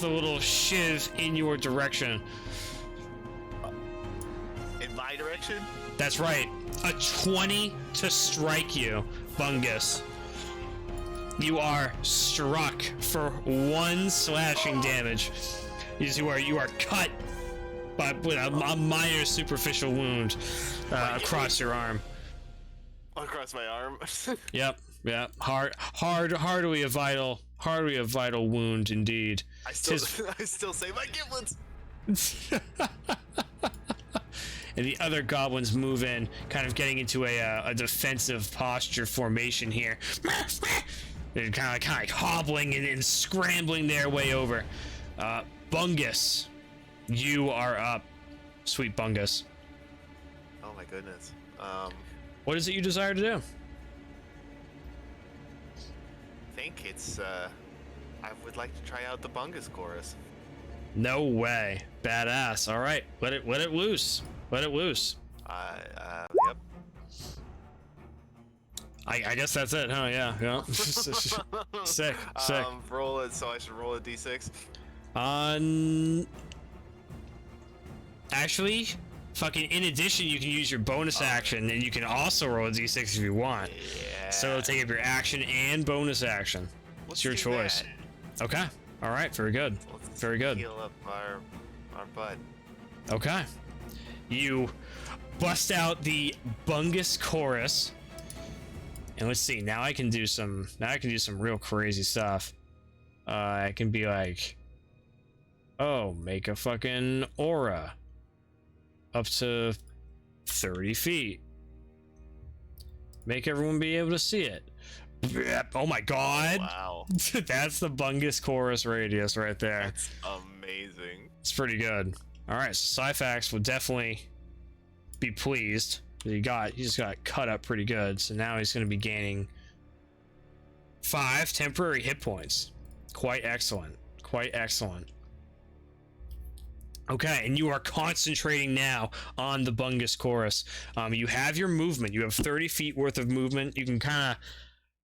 little shiv in your direction. In my direction? That's right. A 20 to strike you, Bungus. You are struck for 1 slashing damage. You are cut with a minor superficial wound across your arm. Across my arm. Yep. Hardly a vital wound indeed. I still say my giblets. And the other goblins move in, kind of getting into a defensive posture formation here. They're kind of like hobbling and scrambling their way over. Bungus, you are up, sweet Bungus. Oh my goodness. What is it you desire to do? I think it's I would like to try out the Bungus chorus. No way. Badass. All right, let it loose. Let it loose. Yep. I guess that's it, huh? Yeah. Sick. Roll it. So I should roll a d6. Actually, fucking in addition, you can use your bonus action, and you can also roll a d6 if you want. Yeah. So it'll take up your action and bonus action. It's your choice. That. Okay. All right. Very good. Let's Very good. Heal up our butt. Okay. You bust out the Bungus chorus. And let's see. Now I can do some real crazy stuff. I can be like, oh, make a fucking aura up to 30 feet. Make everyone be able to see it. Oh my god. Wow. That's the Bungus chorus radius right there. That's amazing. It's pretty good. All right, so Syphax will definitely be pleased. He just got cut up pretty good, so now he's going to be gaining 5 temporary hit points. Quite excellent. Quite excellent. Okay, and you are concentrating now on the Bungus chorus. You have your movement. You have 30 feet worth of movement. You can kind of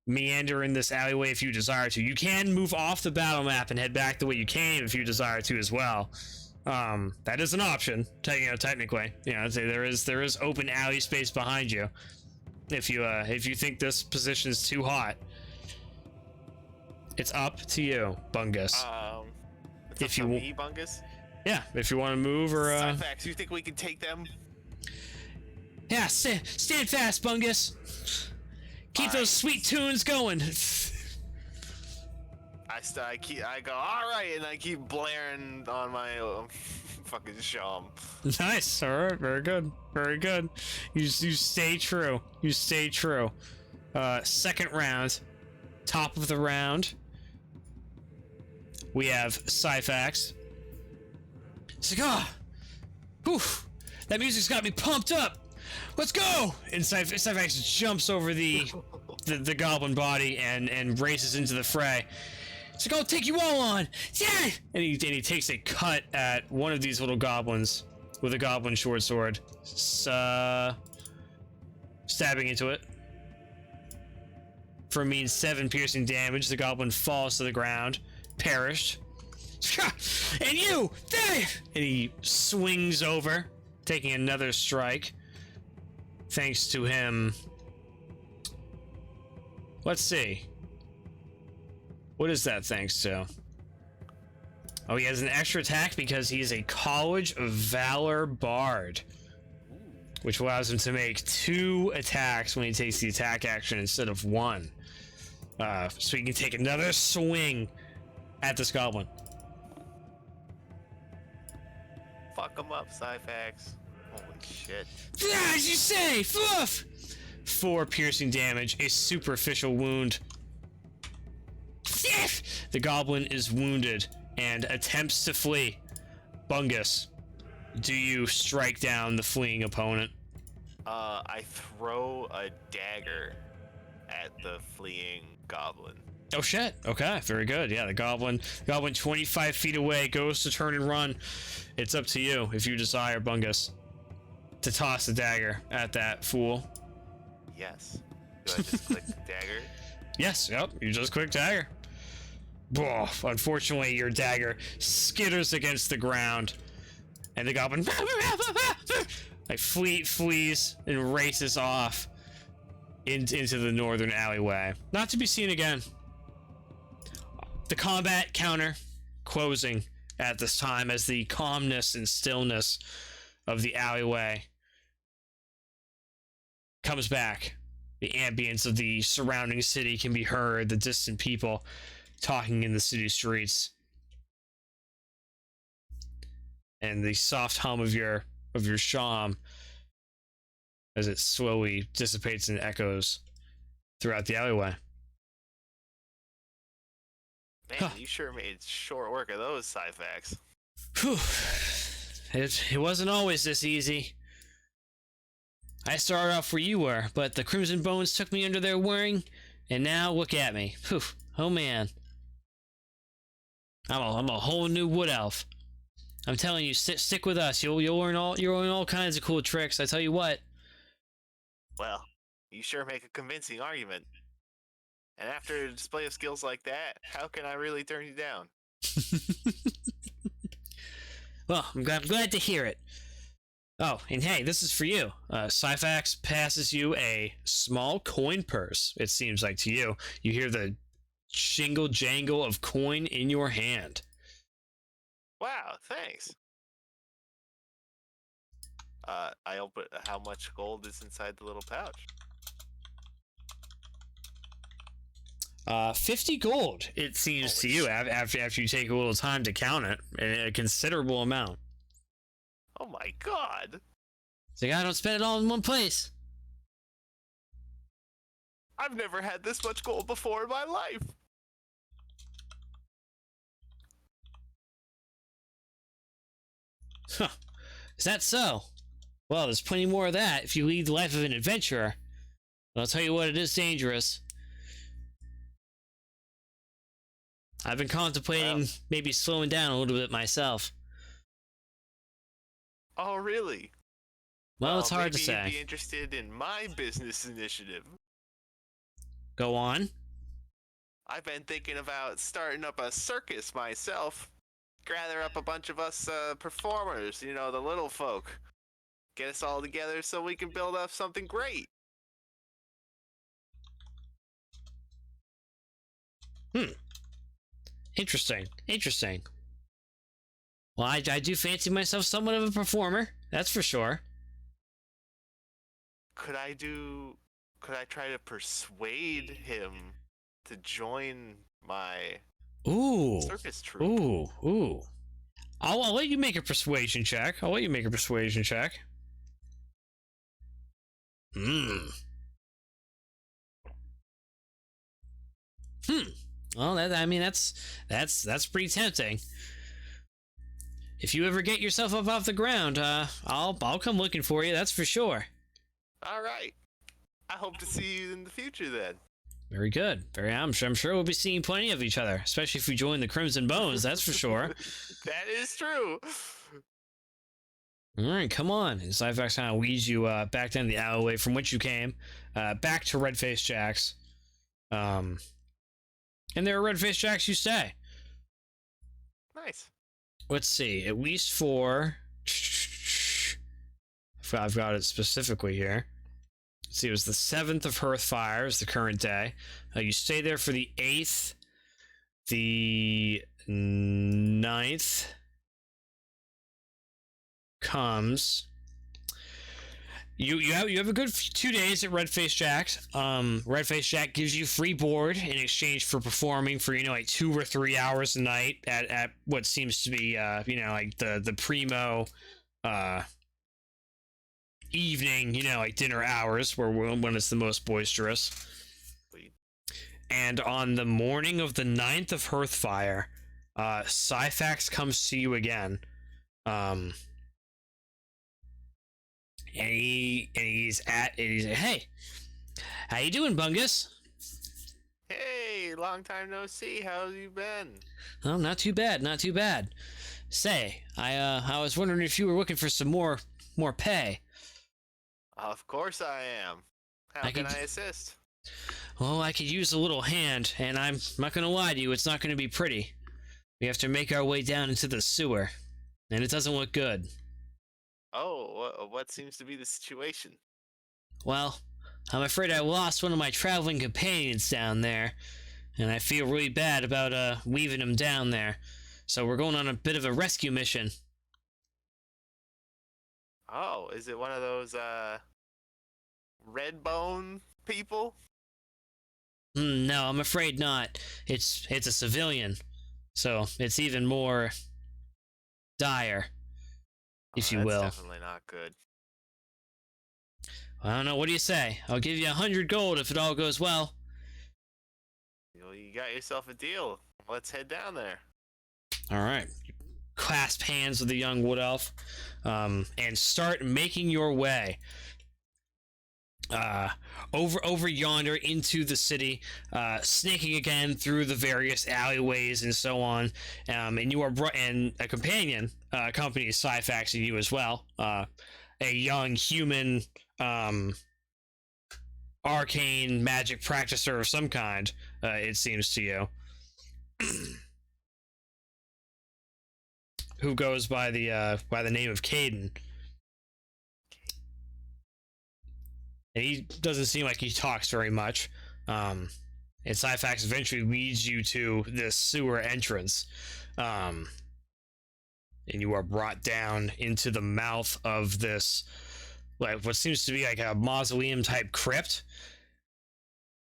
meander in this alleyway if you desire to. You can move off the battle map and head back the way you came if you desire to as well. That is an option, technically. There is open alley space behind you if you think this position is too hot. It's up to you, Bungus. If you me, Bungus. Yeah, if you want to move or Syphax, you think we can take them? Yeah, stand fast, Bungus. Keep those sweet tunes going. I go, all right, and I keep blaring on my fucking sham. Nice. All right. Very good. Very good. You stay true. You stay true. Second round. Top of the round. We have Syphax. It's like, ah, whew, that music's got me pumped up. Let's go! And Syphax jumps over the goblin body and races into the fray. It's like, I'll take you all on! Yeah! And he takes a cut at one of these little goblins with a goblin short sword. Stabbing into it. For a mean 7 piercing damage, the goblin falls to the ground, perished. And you! There! And he swings over, taking another strike. Thanks to him. Let's see. What is that thanks to? Oh, he has an extra attack because he is a College of Valor Bard, which allows him to make 2 attacks when he takes the attack action instead of 1. So he can take another swing at this goblin. Fuck him up, Syphax. Holy shit. Yeah, as you say, fluff! 4 piercing damage, a superficial wound. The goblin is wounded and attempts to flee. Bungus, do you strike down the fleeing opponent? I throw a dagger at the fleeing goblin. Oh shit, okay, very good. Yeah, the goblin 25 feet away goes to turn and run. It's up to you, if you desire, Bungus, to toss the dagger at that fool. Yes. Do I just click the dagger? Yes, yep, you just click dagger. Unfortunately, your dagger skitters against the ground, and the goblin like flees and races off into the northern alleyway, not to be seen again. The combat counter closing at this time as the calmness and stillness of the alleyway comes back. The ambience of the surrounding city can be heard, the distant people talking in the city streets, and the soft hum of your sham as it slowly dissipates and echoes throughout the alleyway. Man, you sure made short work of those Syphax. Whew. It wasn't always this easy. I started off where you were, but the Crimson Bones took me under their wing, and now look at me. Whew. Oh man. I'm a whole new wood elf. I'm telling you, stick with us. You'll learn all kinds of cool tricks. I tell you what. Well, you sure make a convincing argument. And after a display of skills like that, how can I really turn you down? Well, I'm glad to hear it. Oh, and hey, this is for you. Syphax passes you a small coin purse, it seems like to you. You hear the jangle of coin in your hand. Wow, thanks. I open. How much gold is inside the little pouch? 50 gold, it seems to you, after you take a little time to count it. A considerable amount. Oh my god! It's like, I don't spend it all in one place. I've never had this much gold before in my life! Huh. Is that so? Well, there's plenty more of that if you lead the life of an adventurer. But I'll tell you what, it is dangerous. I've been contemplating maybe slowing down a little bit myself. Oh, really? Well, it's hard to say. Maybe you'd be interested in my business initiative. Go on. I've been thinking about starting up a circus myself. Gather up a bunch of us performers, you know, the little folk. Get us all together so we can build up something great. Interesting. Well, I do fancy myself somewhat of a performer, that's for sure. could I try to persuade him to join my Ooh. circus troupe? Ooh. I'll let you make a persuasion check. Well, that's pretty tempting. If you ever get yourself up off the ground, I'll come looking for you. That's for sure. All right. I hope to see you in the future then. Very good. I'm sure we'll be seeing plenty of each other, especially if we join the Crimson Bones. That's for sure. That is true. All right, come on. And Cyfax kind of leads you back down the alleyway from which you came, back to Red-Faced Jack's. And there are Red-Faced Jack's you stay. Nice. Let's see. At least for... I've got it specifically here. Let's see, it was the 7th of Hearthfire is the current day. You stay there for the 8th, the 9th comes. You have a good 2 days at Red-Faced Jack's. Red-Faced Jack gives you free board in exchange for performing for like 2 or 3 hours a night at what seems to be like the primo evening, like dinner hours when it's the most boisterous. And on the morning of the 9th of Hearthfire, Cyfax comes to you again. And he's hey, how you doing, Bungus? Hey, long time no see. How have you been? Oh, not too bad. Say, I was wondering if you were looking for some more pay. Of course I am. How can I assist? Well, I could use a little hand, and I'm not gonna lie to you, it's not gonna be pretty. We have to make our way down into the sewer, and it doesn't look good. Oh, what seems to be the situation? Well, I'm afraid I lost one of my traveling companions down there, and I feel really bad about leaving him down there. So we're going on a bit of a rescue mission. Oh, is it one of those red bone people? No, I'm afraid not. It's a civilian, so it's even more dire, if you will. That's definitely not good. I don't know. What do you say? I'll give you 100 gold if it all goes well. You got yourself a deal. Let's head down there. All right. Clasp hands with the young wood elf, and start making your way over yonder into the city, snaking again through the various alleyways and so on. And you are and a companion accompanies Cyfax and you as well. A young human arcane magic practicer of some kind, it seems to you. Who goes by the name of Caden. And he doesn't seem like he talks very much. And Cyfax eventually leads you to this sewer entrance. And you are brought down into the mouth of this, like what seems to be like a mausoleum type crypt.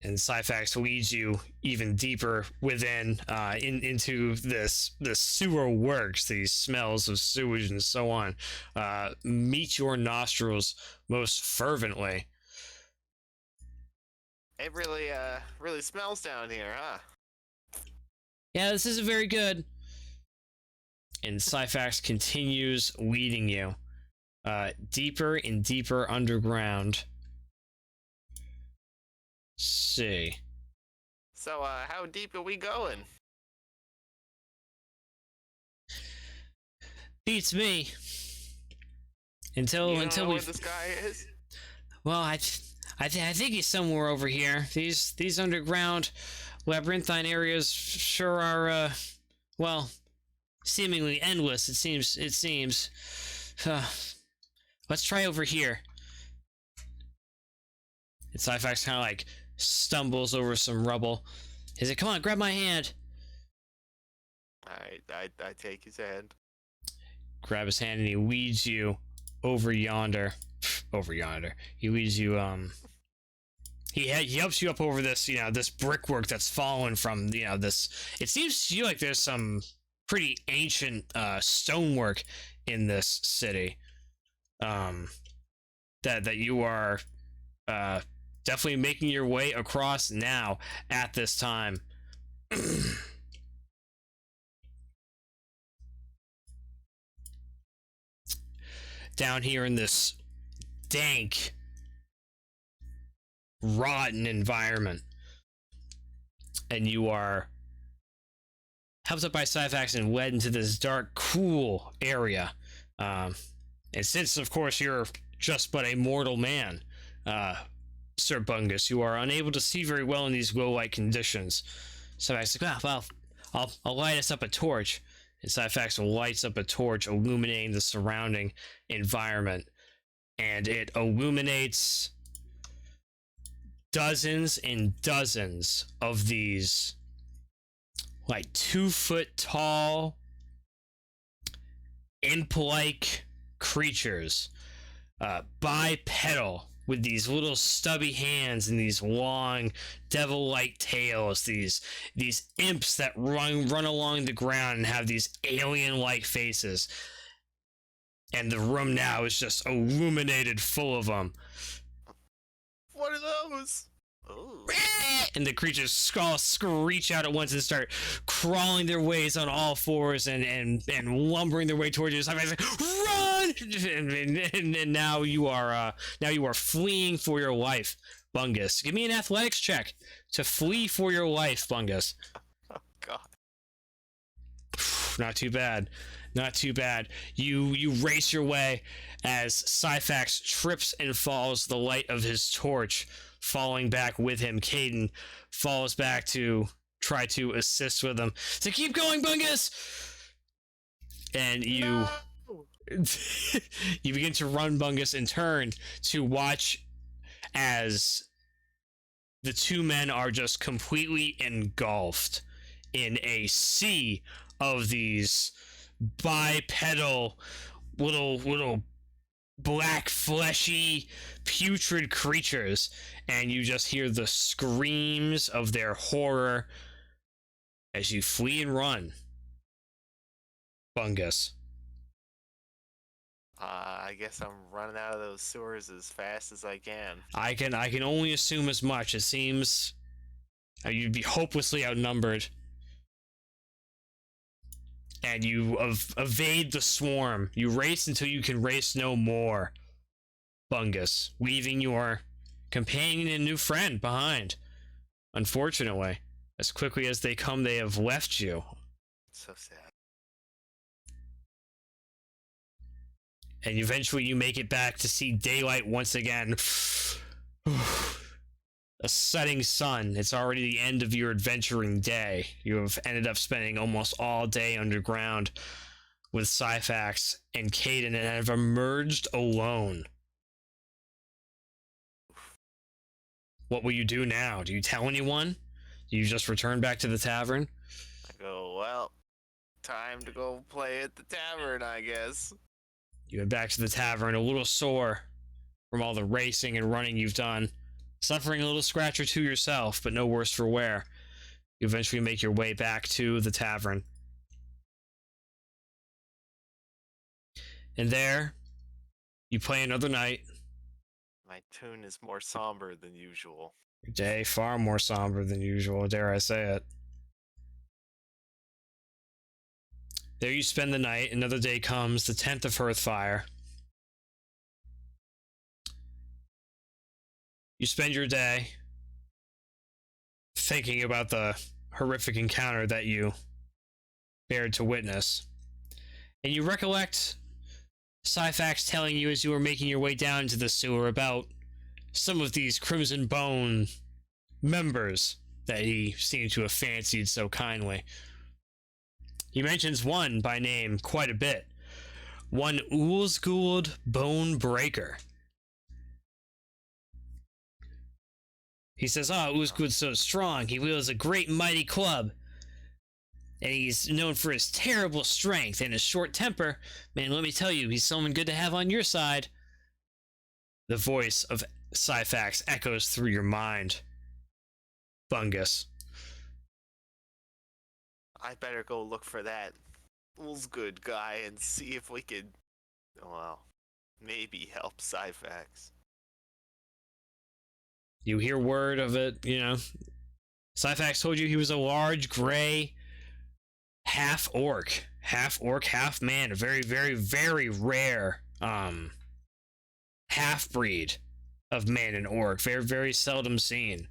And Cyfax leads you even deeper within, into this sewer works. These smells of sewage and so on meet your nostrils most fervently. It really smells down here, huh? Yeah, this isn't very good. And Cyfax continues leading you deeper and deeper underground. Let's see. So, how deep are we going? Beats me. Until you until know we. Where this guy is? Well, I think he's somewhere over here. These underground labyrinthine areas sure are well, seemingly endless. It seems. Let's try over here. And Cyfax kind of like stumbles over some rubble. He said, "Come on, grab my hand." Alright, I take his hand. Grab his hand and he leads you over yonder. over yonder. He leads you. He helps you up over this, this brickwork that's fallen from, this. It seems to you like there's some pretty ancient stonework in this city. That you are definitely making your way across now at this time. Down here in this dank, rotten environment, and you are helped up by Syphax and led into this dark, cool area. And since, of course, you're just but a mortal man, Sir Bungus, you are unable to see very well in these low light conditions. Syphax is like, well, I'll light us up a torch. And Syphax lights up a torch, illuminating the surrounding environment, and it illuminates dozens and dozens of these, like, 2-foot tall, imp-like creatures, bipedal, with these little stubby hands and these long devil-like tails, these imps that run along the ground and have these alien-like faces. And the room now is just illuminated full of them. What are those? Ooh. And the creatures screech out at once and start crawling their ways on all fours and lumbering their way towards you. Somebody's like, run! And now you are fleeing for your life, Bungus. Give me an athletics check to flee for your life, Bungus. Oh God. Not too bad. Not too bad. You race your way as Syphax trips and falls, the light of his torch falling back with him. Caden falls back to try to assist with him. So keep going, Bungus! And you... No! You begin to run, Bungus, and turn to watch as the two men are just completely engulfed in a sea of these bipedal little black, fleshy, putrid creatures, and you just hear the screams of their horror as you flee and run, Bungus. I guess I'm running out of those sewers as fast as I can. I can only assume as much. It seems you'd be hopelessly outnumbered. And you evade the swarm. You race until you can race no more, Bungus, leaving your companion and new friend behind. Unfortunately, as quickly as they come, they have left you. So sad. And eventually you make it back to see daylight once again. A setting sun. It's already the end of your adventuring day. You have ended up spending almost all day underground with Syphax and Caden and have emerged alone. What will you do now? Do you tell anyone? Do you just return back to the tavern? I go, well, time to go play at the tavern, I guess. You head back to the tavern, a little sore from all the racing and running you've done. Suffering a little scratch or two yourself, but no worse for wear. You eventually make your way back to the tavern. And there, you play another night. My tune is more somber than usual. Your day far more somber than usual, dare I say it. There you spend the night. Another day comes, the 10th of Hearthfire. You spend your day thinking about the horrific encounter that you bared to witness. And you recollect Syphax telling you as you were making your way down into the sewer about some of these Crimson Bone members that he seemed to have fancied so kindly. He mentions one by name quite a bit. One Ulsgould Bone Breaker. He says, Ulsgould's so strong, he wields a great mighty club. And he's known for his terrible strength and his short temper. Man, let me tell you, he's someone good to have on your side. The voice of Syphax echoes through your mind. Bungus. I better go look for that good guy and see if we could, well, maybe help Syphax. You hear word of it, Syphax told you he was a large, gray, half-orc, half-man, a very, very, very rare, half-breed of man and orc. Very, very seldom seen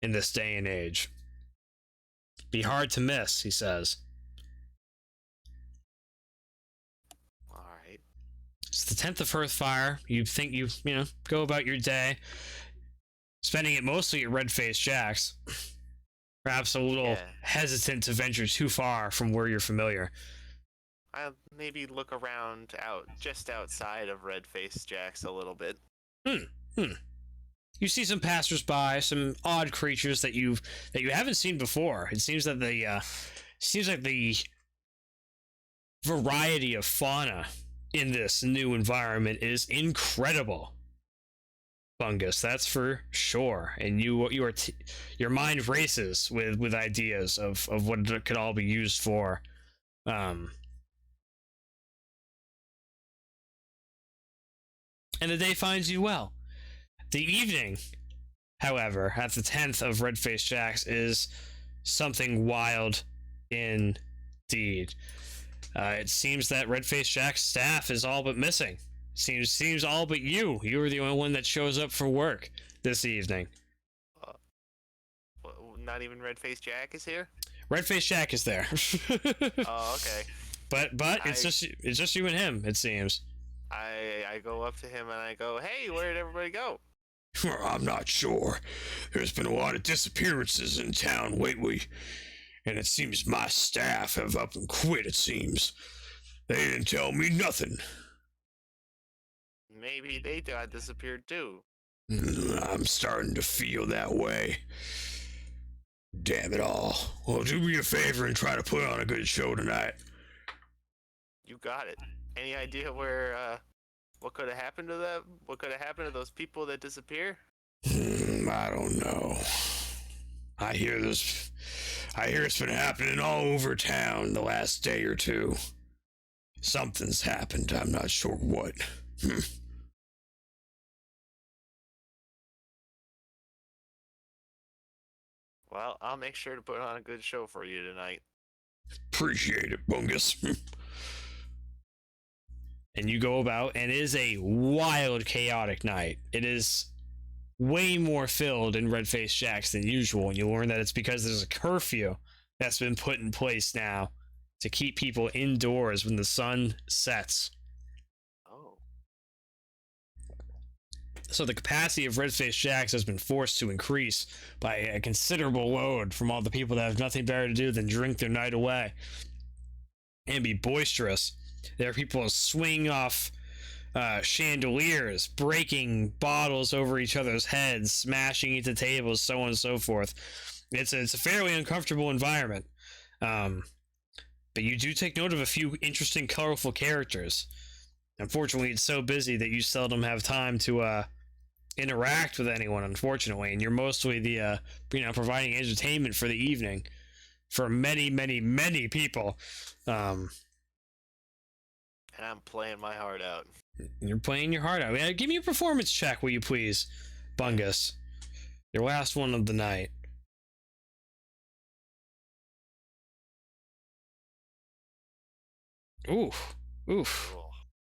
in this day and age. Be hard to miss, he says. Alright. It's the 10th of Hearthfire. You think you go about your day, spending it mostly at Red-Faced Jack's. Perhaps a little hesitant to venture too far from where you're familiar. I'll maybe look around just outside of Red-Faced Jack's a little bit. You see some passersby, some odd creatures that you haven't seen before. It seems that the variety of fauna in this new environment is incredible. Bungus, that's for sure. And your mind races with ideas of what it could all be used for. And the day finds you well. The evening, however, at the 10th of Red-Faced Jack's is something wild indeed. It seems that Red-Faced Jack's staff is all but missing. Seems all but you. You were the only one that shows up for work this evening. Not even Red-Faced Jack is here? Red-Faced Jack is there. Oh, okay. But it's just you and him, it seems. I go up to him and I go, "Hey, where did everybody go?" I'm not sure. There's been a lot of disappearances in town lately, and it seems my staff have up and quit, it seems. They didn't tell me nothing. Maybe they got disappeared too. I'm starting to feel that way. Damn it all. Well, do me a favor and try to put on a good show tonight. You got it. Any idea where, what could have happened to them? What could have happened to those people that disappear? I don't know. I hear it's been happening all over town the last day or two. Something's happened. I'm not sure what. Well, I'll make sure to put on a good show for you tonight. Appreciate it, Bungus. And you go about, and it is a wild, chaotic night. It is way more filled in Red-Faced Jack's than usual, and you learn that it's because there's a curfew that's been put in place now to keep people indoors when the sun sets. Oh. So the capacity of Red-Faced Jack's has been forced to increase by a considerable load from all the people that have nothing better to do than drink their night away and be boisterous. There are people swinging off chandeliers, breaking bottles over each other's heads, smashing into tables, so on and so forth. It's a fairly uncomfortable environment. But you do take note of a few interesting, colorful characters. Unfortunately, it's so busy that you seldom have time to interact with anyone, unfortunately, and you're mostly the providing entertainment for the evening for many, many, many people. And I'm playing my heart out. You're playing your heart out. Yeah, give me a performance check, will you please, Bungus? Your last one of the night. Oof. Cool.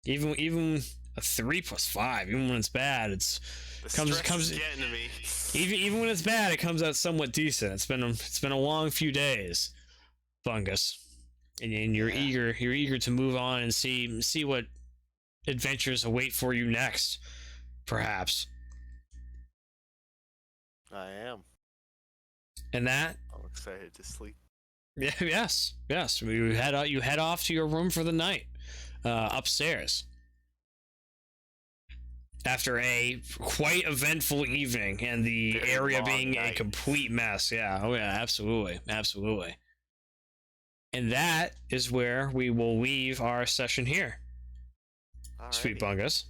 Even a 3 + 5, even when it's bad, The stress is getting to me. even when it's bad, it comes out somewhat decent. It's been a long few days, Bungus. And you're eager to move on and see what adventures await for you next, perhaps. I am. And that, I'm excited to sleep. yes. You head off to your room for the night, upstairs. After a quite eventful evening and the Very area long being a night. complete mess. Yeah, oh yeah, absolutely. And that is where we will leave our session here. Alrighty. Sweet Bungus.